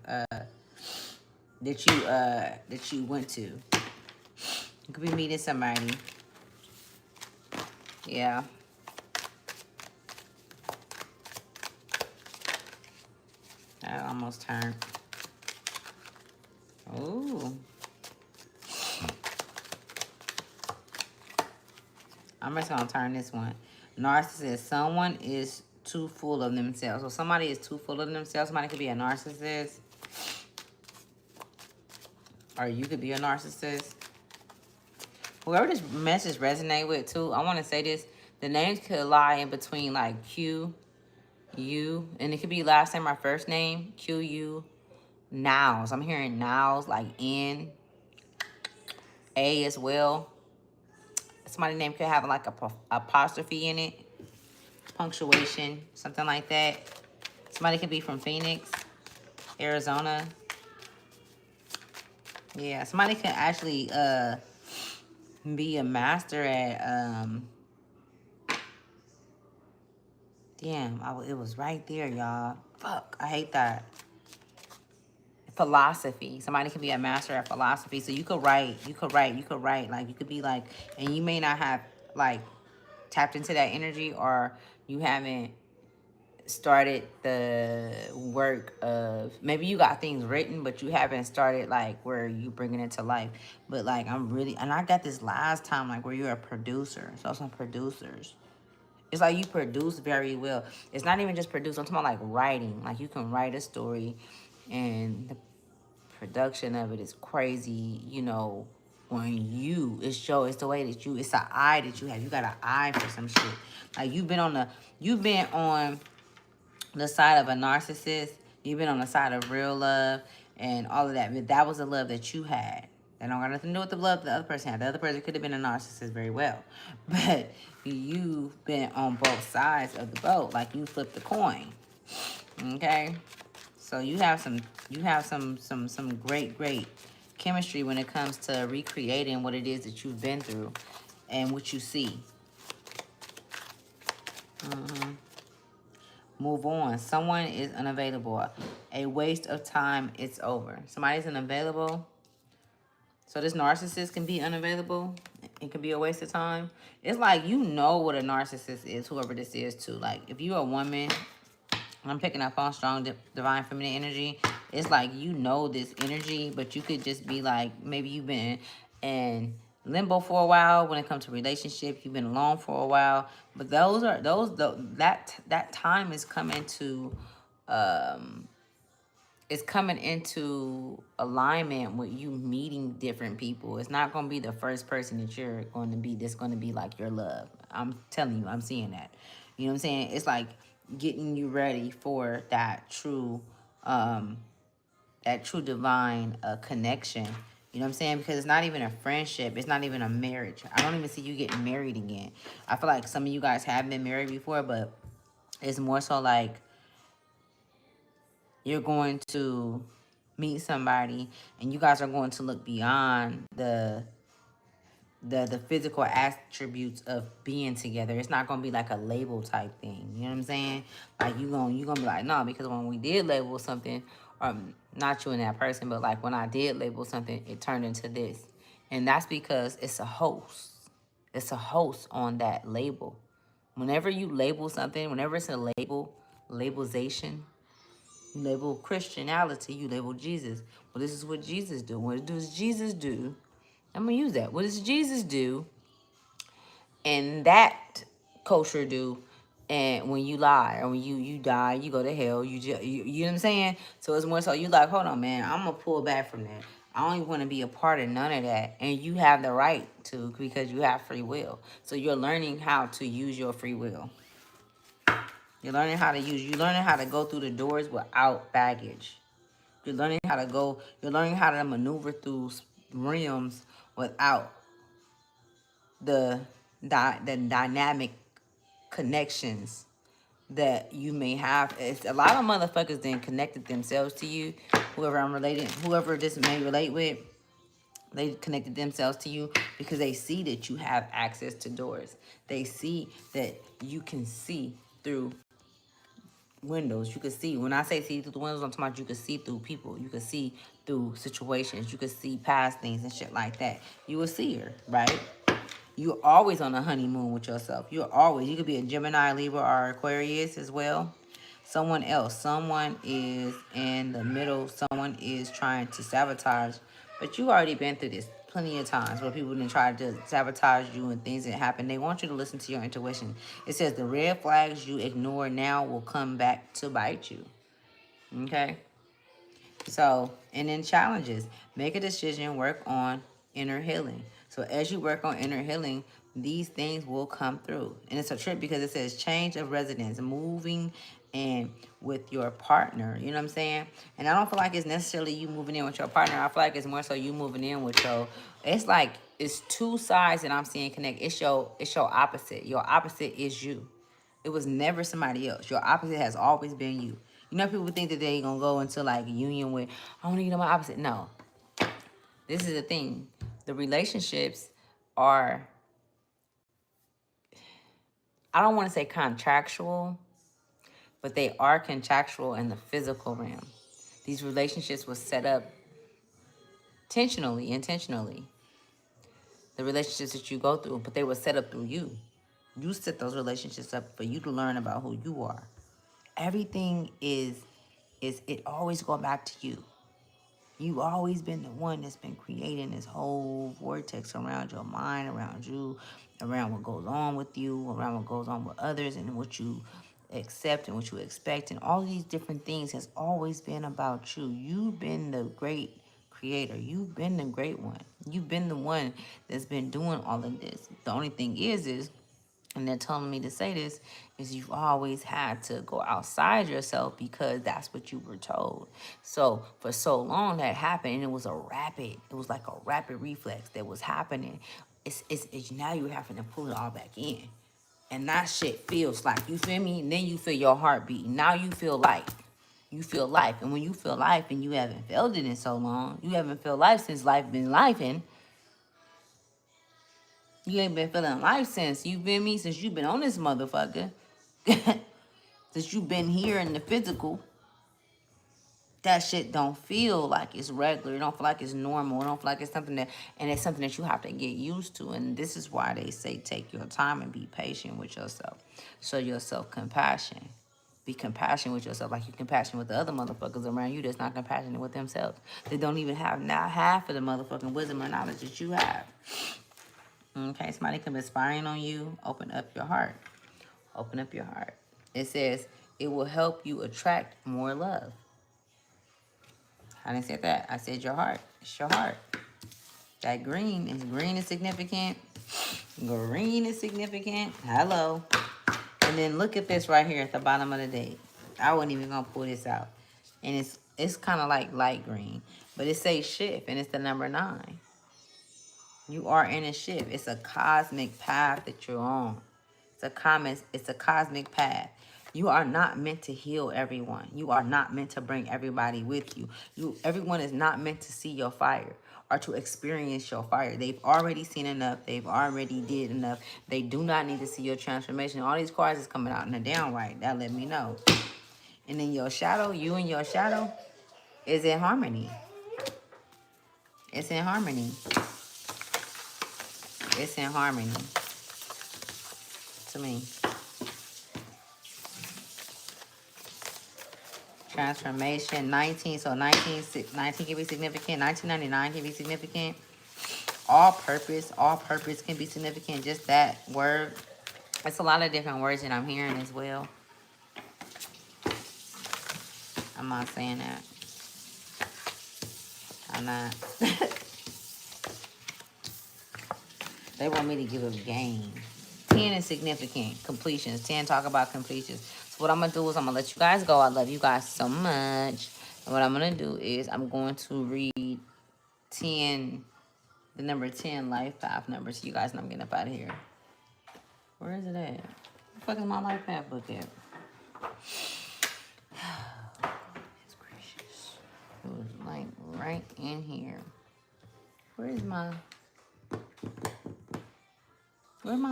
went to. You could be meeting somebody. Yeah. That almost turned. Ooh. I'm just gonna turn this one. Narcissist. Someone is too full of themselves. So somebody is too full of themselves. Somebody could be a narcissist. Or you could be a narcissist. Whoever this message resonate with too, I want to say this. The names could lie in between like Q, U, and it could be last name or first name. Q, U, nows. I'm hearing nows like N, A as well. Somebody's name could have like a apostrophe in it. Punctuation, something like that. Somebody could be from Phoenix, Arizona. Yeah, somebody could actually be a master at Damn, it was right there, y'all. Fuck, I hate that. Philosophy. Somebody could be a master at philosophy. So you could write. Like, you could be like, and you may not have, like, tapped into that energy, or you haven't started the work of, maybe you got things written but you haven't started like where you bringing it to life. But like, and I got this last time, like, where you're a producer. So some producers, it's like you produce very well. It's not even just produce, I'm talking about like writing. Like, you can write a story and the production of it is crazy, you know. When it's the way that it's an eye that you have. You got an eye for some shit. Like, you've been on the side of a narcissist. You've been on the side of real love and all of that. But that was the love that you had. That don't got nothing to do with the love the other person had. The other person could have been a narcissist very well. But you've been on both sides of the boat. Like, you flipped the coin. Okay? So you have some great chemistry when it comes to recreating what it is that you've been through and what you see. Move on. Someone is unavailable. A waste of time. It's over. Somebody's unavailable. So this narcissist can be unavailable. It can be a waste of time. It's like, you know what a narcissist is, whoever this is too. Like, if you're a woman, I'm picking up on strong divine feminine energy. It's like, you know this energy, but you could just be like, maybe you've been in limbo for a while when it comes to relationship. You've been alone for a while, but that time is coming to, it's coming into alignment with you meeting different people. It's not going to be the first person that you're going to be that's going to be like your love. I'm telling you, I'm seeing that. You know what I'm saying? It's like getting you ready for that true divine connection. You know what I'm saying? Because it's not even a friendship. It's not even a marriage. I don't even see you getting married again. I feel like some of you guys have been married before, but it's more so like you're going to meet somebody and you guys are going to look beyond the physical attributes of being together. It's not gonna be like a label type thing. You know what I'm saying? Like, you gonna be like, no, because when we did label something, not you and that person, but like when I did label something, it turned into this. And that's because it's a host. It's a host on that label. Whenever you label something, whenever it's a labelization, you label Christianity, you label Jesus. Well, this is what Jesus do. What does Jesus do? I'm going to use that. What does Jesus do? And that kosher do. And when you lie or when you die, you go to hell. You know what I'm saying? So it's more so you like, hold on, man. I'm going to pull back from that. I don't even want to be a part of none of that. And you have the right to, because you have free will. So you're learning how to use your free will. You're learning how to go through the doors without baggage. You're learning how to maneuver through realms without the dynamic connections that you may have. It's a lot of motherfuckers then connected themselves to you. Whoever this may relate with, they connected themselves to you because they see that you have access to doors. They see that you can see through windows. You can see. When I say see through the windows, I'm talking about you can see through people. You can see through situations. You can see past things and shit like that. You a seer, right? You're always on a honeymoon with yourself. You could be a Gemini, Libra, or Aquarius as well. Someone is in the middle. Someone is trying to sabotage. But you already been through this plenty of times where people didn't try to sabotage you and things that happen. They want you to listen to your intuition. It says the red flags you ignore now will come back to bite you. Okay? So, and then challenges. Make a decision, work on inner healing. So as you work on inner healing, these things will come through. And it's a trip because it says change of residence, moving in with your partner. You know what I'm saying? And I don't feel like it's necessarily you moving in with your partner. I feel like it's more so you moving in with your, it's like, it's two sides that I'm seeing connect. It's your opposite. Your opposite is you. It was never somebody else. Your opposite has always been you. You know, people think that they gonna go into like a union with, I want to get on my opposite. No. This is the thing. The relationships are, I don't want to say contractual, but they are contractual in the physical realm. These relationships were set up intentionally. The relationships that you go through, but they were set up through you. You set those relationships up for you to learn about who you are. Everything is it always go back to you. You've always been the one that's been creating this whole vortex around your mind, around you, around what goes on with you, around what goes on with others, and what you accept and what you expect. And all of these different things has always been about you. You've been the great creator. You've been the great one. You've been the one that's been doing all of this. The only thing is and they're telling me to say this, is you've always had to go outside yourself because that's what you were told. So for so long that happened, and it was like a rapid reflex that was happening. It's now you're having to pull it all back in. And that shit feels like, you feel me? And then you feel your heart beating. Now you feel life. You feel life. And when you feel life and you haven't felt it in so long, you haven't felt life since life been lifing. You ain't been feeling life since, you feel me? Since you been on this motherfucker. Since you been here in the physical. That shit don't feel like it's regular. It don't feel like it's normal. It don't feel like it's something that, and it's something that you have to get used to. And this is why they say take your time and be patient with yourself. Show yourself compassion. Be compassionate with yourself like you're compassionate with the other motherfuckers around you that's not compassionate with themselves. They don't even have not half of the motherfucking wisdom or knowledge that you have. Okay, somebody can be spying on you. Open up your heart. Open up your heart. It says it will help you attract more love. I didn't say that. I said your heart. It's your heart. That green is significant. Green is significant. Hello. And then look at this right here at the bottom of the deck. I wasn't even gonna pull this out. And it's kind of like light green. But it says shift and it's the number 9. You are in a shift. It's a cosmic path that you're on. It's a cosmic path. You are not meant to heal everyone. You are not meant to bring everybody with you. Everyone is not meant to see your fire or to experience your fire. They've already seen enough. They've already did enough. They do not need to see your transformation. All these cards is coming out in the downright. That let me know. And then your shadow, you and your shadow is in harmony. It's in harmony. It's in harmony to me. Transformation, 19. So 19 can be significant. 1999 can be significant. All purpose can be significant. Just that word. It's a lot of different words that I'm hearing as well. I'm not saying that. I'm not. They want me to give a game. 10 is significant. Completions. 10 talk about completions. So what I'm going to do is I'm going to let you guys go. I love you guys so much. And what I'm going to do is I'm going to read 10, the number 10 life path number. So you guys know I'm getting up out of here. Where is it at? Where the fuck is my life path book at? It's gracious. It was like right in here. Where's my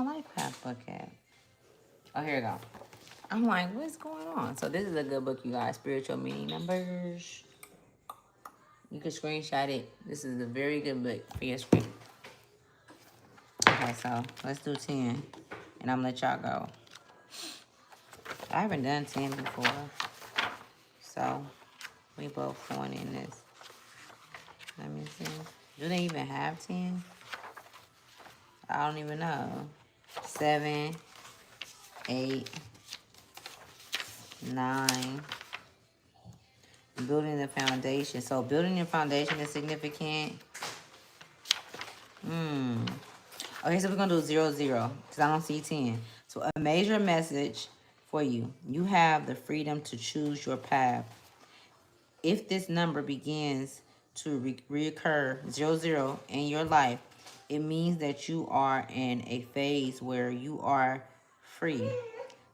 life path book at? Oh, here we go. I'm like, what's going on? So this is a good book, you guys. Spiritual Meaning Numbers. You can screenshot it. This is a very good book for your screen. Okay, so let's do 10. And I'm going to let y'all go. I haven't done 10 before. So we both going in this. Let me see. Do they even have 10? I don't even know. 7, 8, 9. Building the foundation. So building your foundation is significant. Okay, so we're going to do 0, 0. Because I don't see 10. So a major message for you. You have the freedom to choose your path. If this number begins to reoccur 0, 0 in your life, it means that you are in a phase where you are free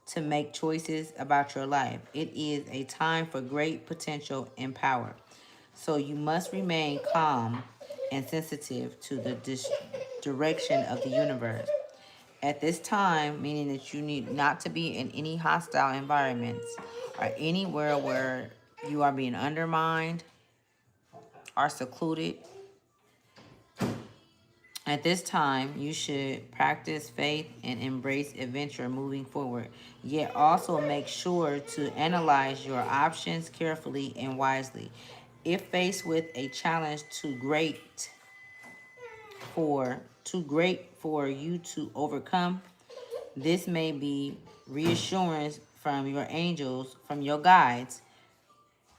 to make choices about your life. It is a time for great potential and power. So you must remain calm and sensitive to the direction of the universe. At this time, meaning that you need not to be in any hostile environments or anywhere where you are being undermined or secluded. At this time, you should practice faith and embrace adventure moving forward. Yet also make sure to analyze your options carefully and wisely. If faced with a challenge too great for you to overcome, this may be reassurance from your angels, from your guides,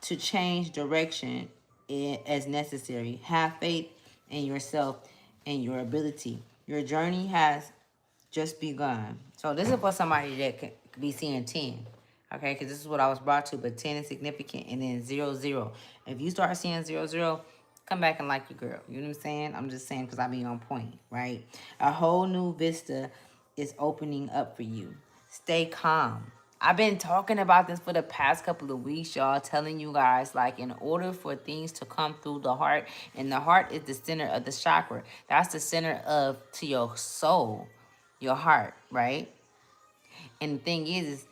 to change direction as necessary. Have faith in yourself and your ability. Your journey has just begun. So this is for somebody that could be seeing 10. Okay, because this is what I was brought to, but 10 is significant, and then 0, 0. If you start seeing 0, 0, come back and like your girl. You know what I'm saying? I'm just saying because I be on point, right? A whole new vista is opening up for you. Stay calm. I've been talking about this for the past couple of weeks, y'all, telling you guys, like, in order for things to come through the heart, and the heart is the center of the chakra. That's the center of to your soul, your heart, right? And the thing is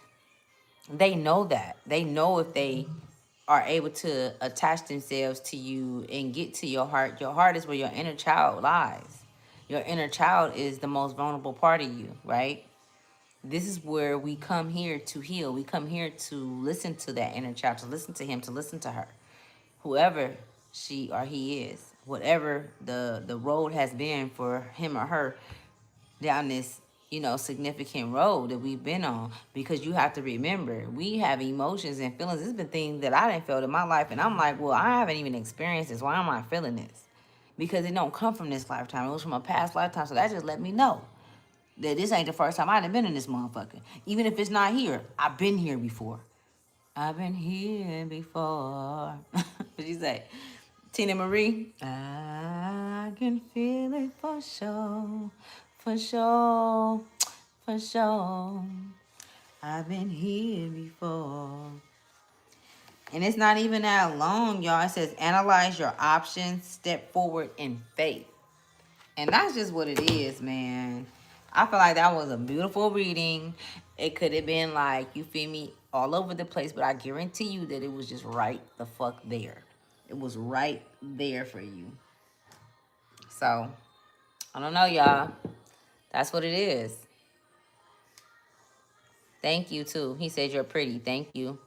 they know that. They know if they are able to attach themselves to you and get to your heart is where your inner child lies. Your inner child is the most vulnerable part of you, right? This is where we come here to heal. We come here to listen to that inner child, to listen to him, to listen to her. Whoever she or he is, whatever the road has been for him or her down this, significant road that we've been on. Because you have to remember, we have emotions and feelings. There's been things that I didn't feel in my life, and I'm like, well, I haven't even experienced this. Why am I feeling this? Because it don't come from this lifetime. It was from a past lifetime. So that just let me know that this ain't the first time I've been in this motherfucker. Even if it's not here, I've been here before. I've been here before. What you say? Tina Marie? I can feel it for sure. For sure. For sure. I've been here before. And it's not even that long, y'all. It says analyze your options, step forward in faith. And that's just what it is, man. I feel like that was a beautiful reading. It could have been like, you feel me, all over the place, but I guarantee you that it was just right the fuck there. It was right there for you. So, I don't know, y'all. That's what it is. Thank you, too. He said you're pretty. Thank you.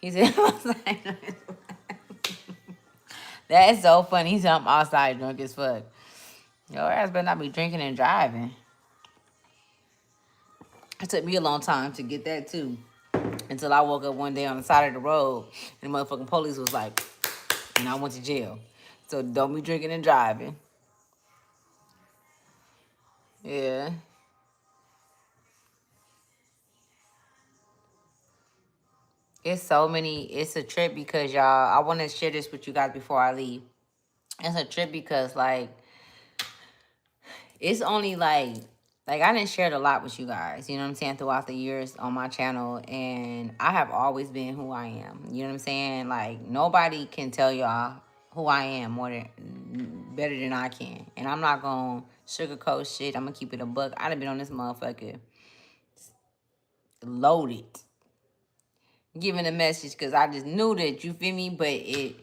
He said, that is so funny. He said I'm outside drunk as fuck. Your ass better not be drinking and driving. It took me a long time to get that, too. Until I woke up one day on the side of the road and the motherfucking police was like, and I went to jail. So don't be drinking and driving. Yeah. It's a trip because y'all, I want to share this with you guys before I leave. It's a trip because it's only like I didn't share it a lot with you guys, you know what I'm saying, throughout the years on my channel. And I have always been who I am. You know what I'm saying? Like, nobody can tell y'all who I am better than I can. And I'm not going to sugarcoat shit. I'm going to keep it a buck. I done been on this motherfucker loaded, giving a message because I just knew that, you feel me? But it,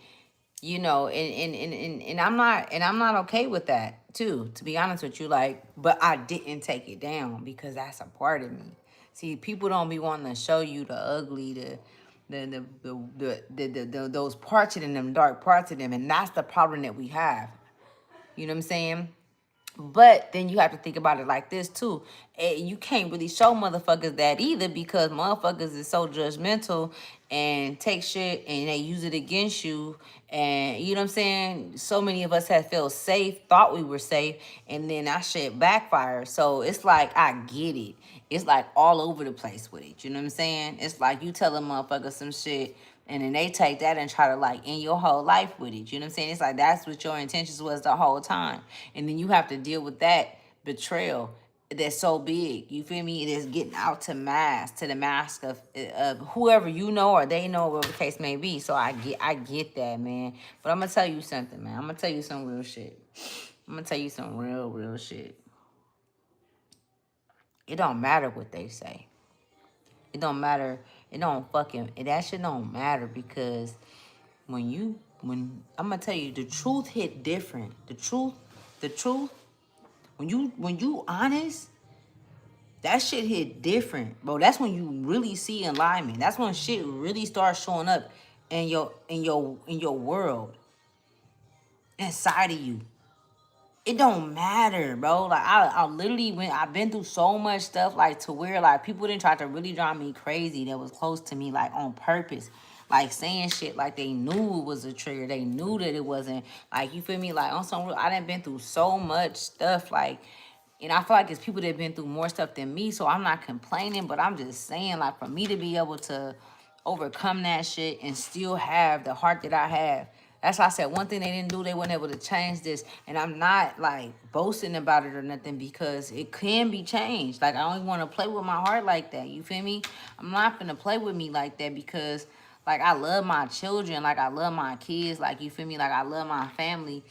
and I'm not okay with that too, to be honest with you. Like, but I didn't take it down because that's a part of me. See, people don't be wanting to show you the ugly, those parts of them dark parts of them, and that's the problem that we have. You know what I'm saying? But then you have to think about it like this too. You can't really show motherfuckers that either, because motherfuckers is so judgmental and take shit and they use it against you. And you know what I'm saying? So many of us have felt safe, thought we were safe, and then that shit backfires. So it's like, I get it. It's like all over the place with it. You know what I'm saying? It's like you telling motherfuckers some shit, and then they take that and try to like end your whole life with it. You know what I'm saying? It's like that's what your intentions was the whole time. And then you have to deal with that betrayal that's so big. You feel me? It is getting out to the mask of whoever you know or they know, whatever the case may be. So I get that, man. But I'm gonna tell you something, man. I'm gonna tell you some real shit. I'm gonna tell you some real shit. It don't matter what they say. It don't matter It don't fucking, that shit don't matter because when I'm gonna tell you, the truth hit different. The truth, when you honest, that shit hit different, bro. That's when you really see alignment. That's when shit really starts showing up in your world, inside of you. It don't matter, bro. Like I literally I've been through so much stuff, like to where like people didn't try to really drive me crazy that was close to me, like on purpose. Like saying shit like they knew it was a trigger. They knew that it wasn't, like, you feel me? Like on some real, I done been through so much stuff, like, and I feel like it's people that have been through more stuff than me, so I'm not complaining, but I'm just saying, like, for me to be able to overcome that shit and still have the heart that I have. That's why I said one thing they didn't do, they weren't able to change this. And I'm not like boasting about it or nothing because it can be changed. Like, I don't want to play with my heart like that. You feel me? I'm not gonna play with me like that because, like, I love my children. Like, I love my kids. Like, you feel me? Like, I love my family.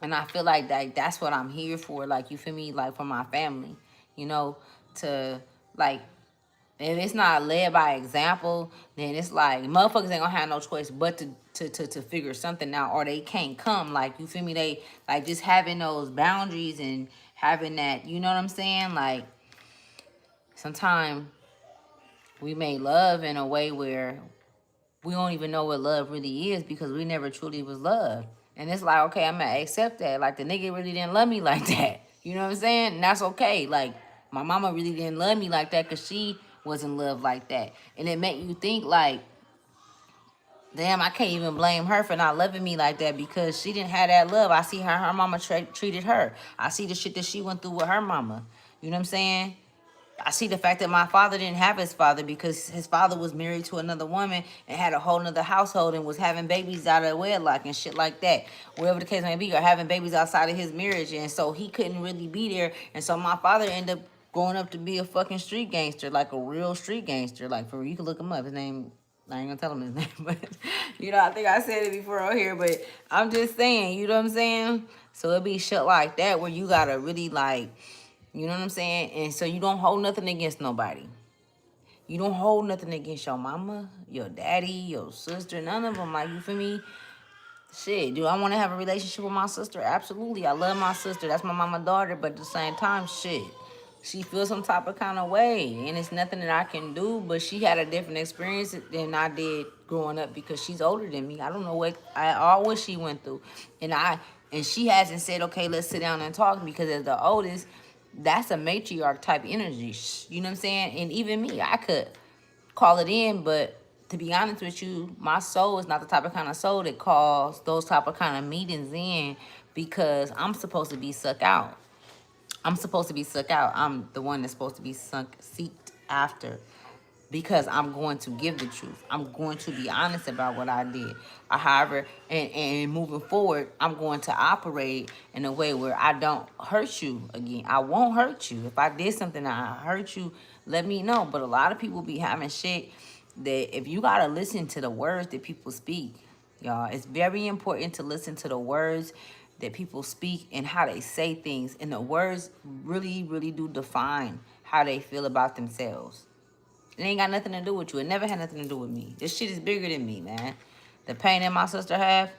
And I feel like that's what I'm here for. Like, you feel me? Like, for my family, you know, to, like, if it's not led by example, then it's like motherfuckers ain't gonna have no choice but to figure something out, or they can't come. Like, you feel me? They like just having those boundaries and having that, you know what I'm saying? Like, sometimes we may love in a way where we don't even know what love really is because we never truly was loved. And it's like, okay, I'm gonna accept that. Like, the nigga really didn't love me like that. You know what I'm saying? And that's okay. Like, my mama really didn't love me like that because she wasn't loved like that. And it make you think like, damn, I can't even blame her for not loving me like that because she didn't have that love. I see how her mama treated her. I see the shit that she went through with her mama. You know what I'm saying? I see the fact that my father didn't have his father because his father was married to another woman and had a whole nother household and was having babies out of wedlock and shit like that. Whatever the case may be, or having babies outside of his marriage. And so he couldn't really be there. And so my father ended up growing up to be a fucking street gangster, like a real street gangster. Like, for you can look him up. His name, I ain't gonna tell him his name, but you know, I think I said it before on here, but I'm just saying, you know what I'm saying? So it be shit like that where you gotta really like, you know what I'm saying? And so you don't hold nothing against nobody. You don't hold nothing against your mama, your daddy, your sister, none of them. Like, you feel me? Shit, do I want to have a relationship with my sister? Absolutely. I love my sister. That's my mama daughter, but at the same time, shit. She feels some type of kind of way. And it's nothing that I can do, but she had a different experience than I did growing up because she's older than me. I don't know what she went through. And she hasn't said, okay, let's sit down and talk because as the oldest, that's a matriarch type energy. You know what I'm saying? And even me, I could call it in, but to be honest with you, my soul is not the type of kind of soul that calls those type of kind of meetings in because I'm supposed to be sucked out. I'm supposed to be sucked out. I'm the one that's supposed to be seeked after because I'm going to give the truth. I'm going to be honest about what I did. However, and moving forward, I'm going to operate in a way where I don't hurt you again. I won't hurt you. If I did something that I hurt you, let me know. But a lot of people be having shit that if you got to listen to the words that people speak, y'all, it's very important to listen to the words that people speak and how they say things. And the words really, really do define how they feel about themselves. It ain't got nothing to do with you. It never had nothing to do with me. This shit is bigger than me, man. The pain that my sister have,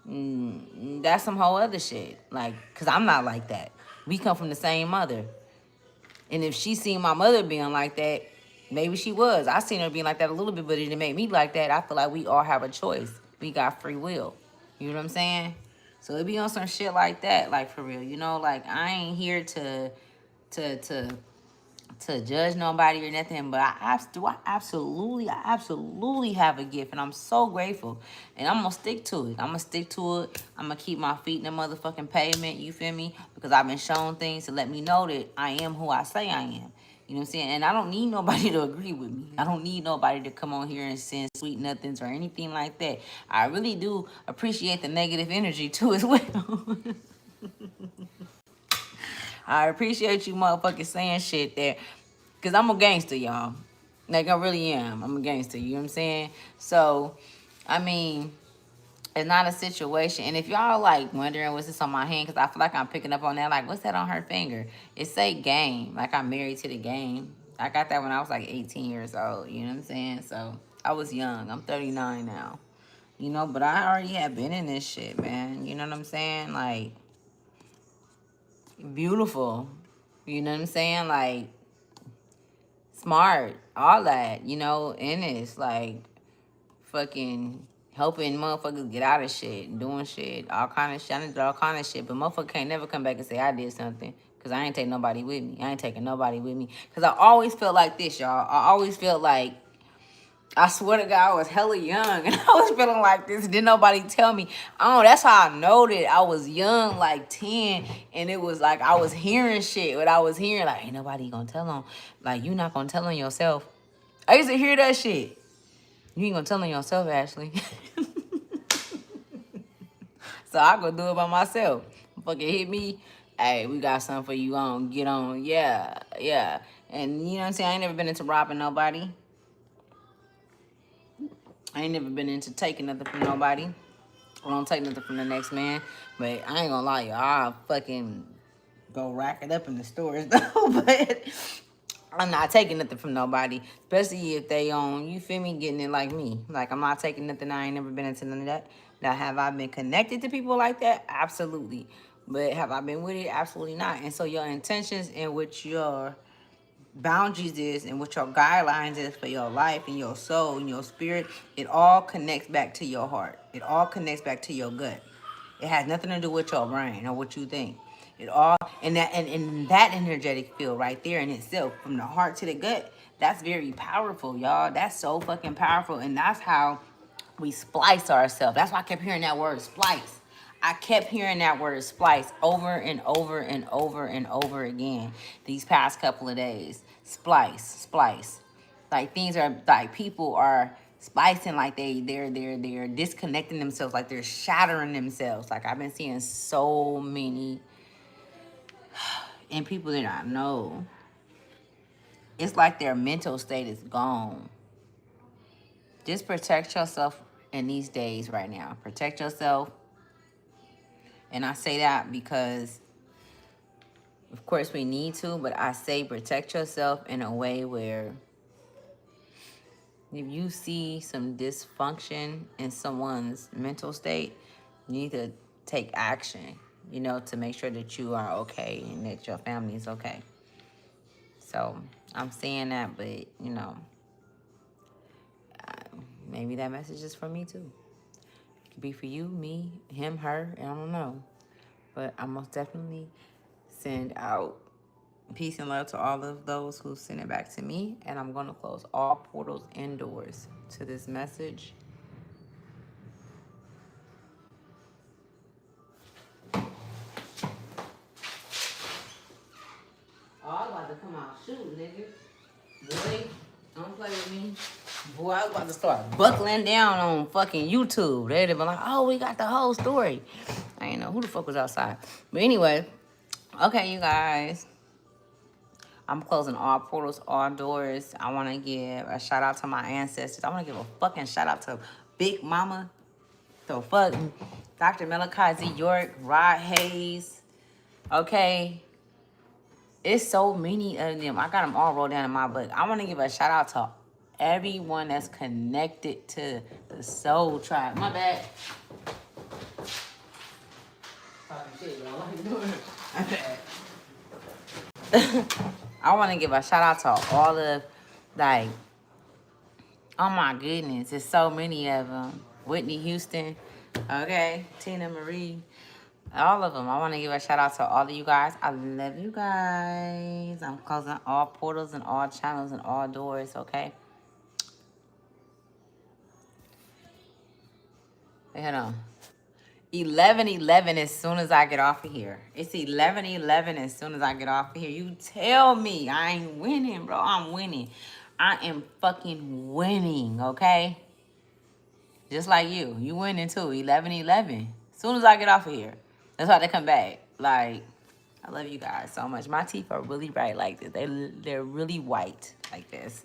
that's some whole other shit. Like, because I'm not like that. We come from the same mother. And if she seen my mother being like that, maybe she was. I seen her being like that a little bit, but it didn't make me like that. I feel like we all have a choice. We got free will. You know what I'm saying? So it be on some shit like that, like, for real. You know, like, I ain't here to judge nobody or nothing, but I absolutely have a gift, and I'm so grateful, and I'm gonna stick to it. I'm gonna keep my feet in the motherfucking pavement, you feel me? Because I've been shown things to let me know that I am who I say I am. You know what I'm saying? And I don't need nobody to agree with me. I don't need nobody to come on here and send sweet nothings or anything like that. I really do appreciate the negative energy too as well. I appreciate you motherfuckers saying shit there. Because I'm a gangster, y'all. Like, I really am. I'm a gangster, you know what I'm saying? So, I mean, it's not a situation. And if y'all, like, wondering what's this on my hand, because I feel like I'm picking up on that, like, what's that on her finger? It say game. Like, I'm married to the game. I got that when I was like 18 years old. You know what I'm saying? So I was young. I'm 39 now. You know, but I already had been in this shit, man. You know what I'm saying? Like, beautiful. You know what I'm saying? Like, smart. All that, you know, and it's like fucking helping motherfuckers get out of shit, doing shit, all kind of shit. I did all kind of shit, but motherfucker can't never come back and say I did something. Cause I ain't take nobody with me. I ain't taking nobody with me. Cause I always felt like this, y'all. I always felt like, I swear to God, I was hella young and I was feeling like this. Didn't nobody tell me. Oh, that's how I know that I was young, like 10, and it was like I was hearing shit. What I was hearing, like, ain't nobody gonna tell on. Like, you not gonna tell on yourself. I used to hear that shit. You ain't gonna tell on yourself, Ashley. So I go do it by myself. Fucking hit me. Hey, we got something for you on. Get on. Yeah, yeah. And you know what I'm saying? I ain't never been into robbing nobody. I ain't never been into taking nothing from nobody. I don't take nothing from the next man. But I ain't gonna lie, y'all. I'll fucking go rack it up in the stores, though. But I'm not taking nothing from nobody. Especially if they on, you feel me, getting it like me. Like, I'm not taking nothing. I ain't never been into none of that. Now, have I been connected to people like that? Absolutely. But have I been with it? Absolutely not. And so your intentions and what your boundaries is and what your guidelines is for your life and your soul and your spirit, it all connects back to your heart. It all connects back to your gut. It has nothing to do with your brain or what you think. It all and that energetic field right there in itself, from the heart to the gut, that's very powerful, y'all. That's so fucking powerful. And that's how we splice ourselves. That's why I kept hearing that word splice. I kept hearing that word splice over and over and over and over again these past couple of days. Splice, splice. Like, things are like, people are splicing, like they're disconnecting themselves, like they're shattering themselves. Like, I've been seeing so many, and people that I know, it's like their mental state is gone. Just protect yourself in these days right now. Protect yourself. And I say that because, of course, we need to, but I say protect yourself in a way where if you see some dysfunction in someone's mental state, you need to take action, you know, to make sure that you are okay and that your family is okay. So I'm saying that, but, you know, maybe that message is for me too. It could be for you, me, him, her, I don't know. But I most definitely send out peace and love to all of those who send it back to me. And I'm going to close all portals and doors to this message. Oh, I was about to come out shooting, nigga. Boy, don't play with me. Boy, I was about to start buckling down on fucking YouTube. They'd have been like, oh, we got the whole story. I ain't know who the fuck was outside. But anyway, okay, you guys. I'm closing all portals, all doors. I want to give a shout out to my ancestors. I want to give a fucking shout out to Big Mama, the fuck, Dr. Malachi Z. York, Rod Hayes. Okay. It's so many of them. I got them all rolled down in my book. I want to give a shout out to everyone that's connected to the Soul Tribe. My bad. Talking shit, y'all. What are you doing? My bad. I want to give a shout out to all of, like, oh my goodness, there's so many of them. Whitney Houston, okay, Tina Marie, all of them. I want to give a shout out to all of you guys. I love you guys. I'm closing all portals and all channels and all doors, okay? Wait, hold on. 11:11 as soon as I get off of here. It's 11:11 as soon as I get off of here. You tell me I ain't winning, bro. I'm winning. I am fucking winning, okay? Just like you. You winning too. 11:11. As soon as I get off of here. That's why they come back. Like, I love you guys so much. My teeth are really bright like this. They're really white like this.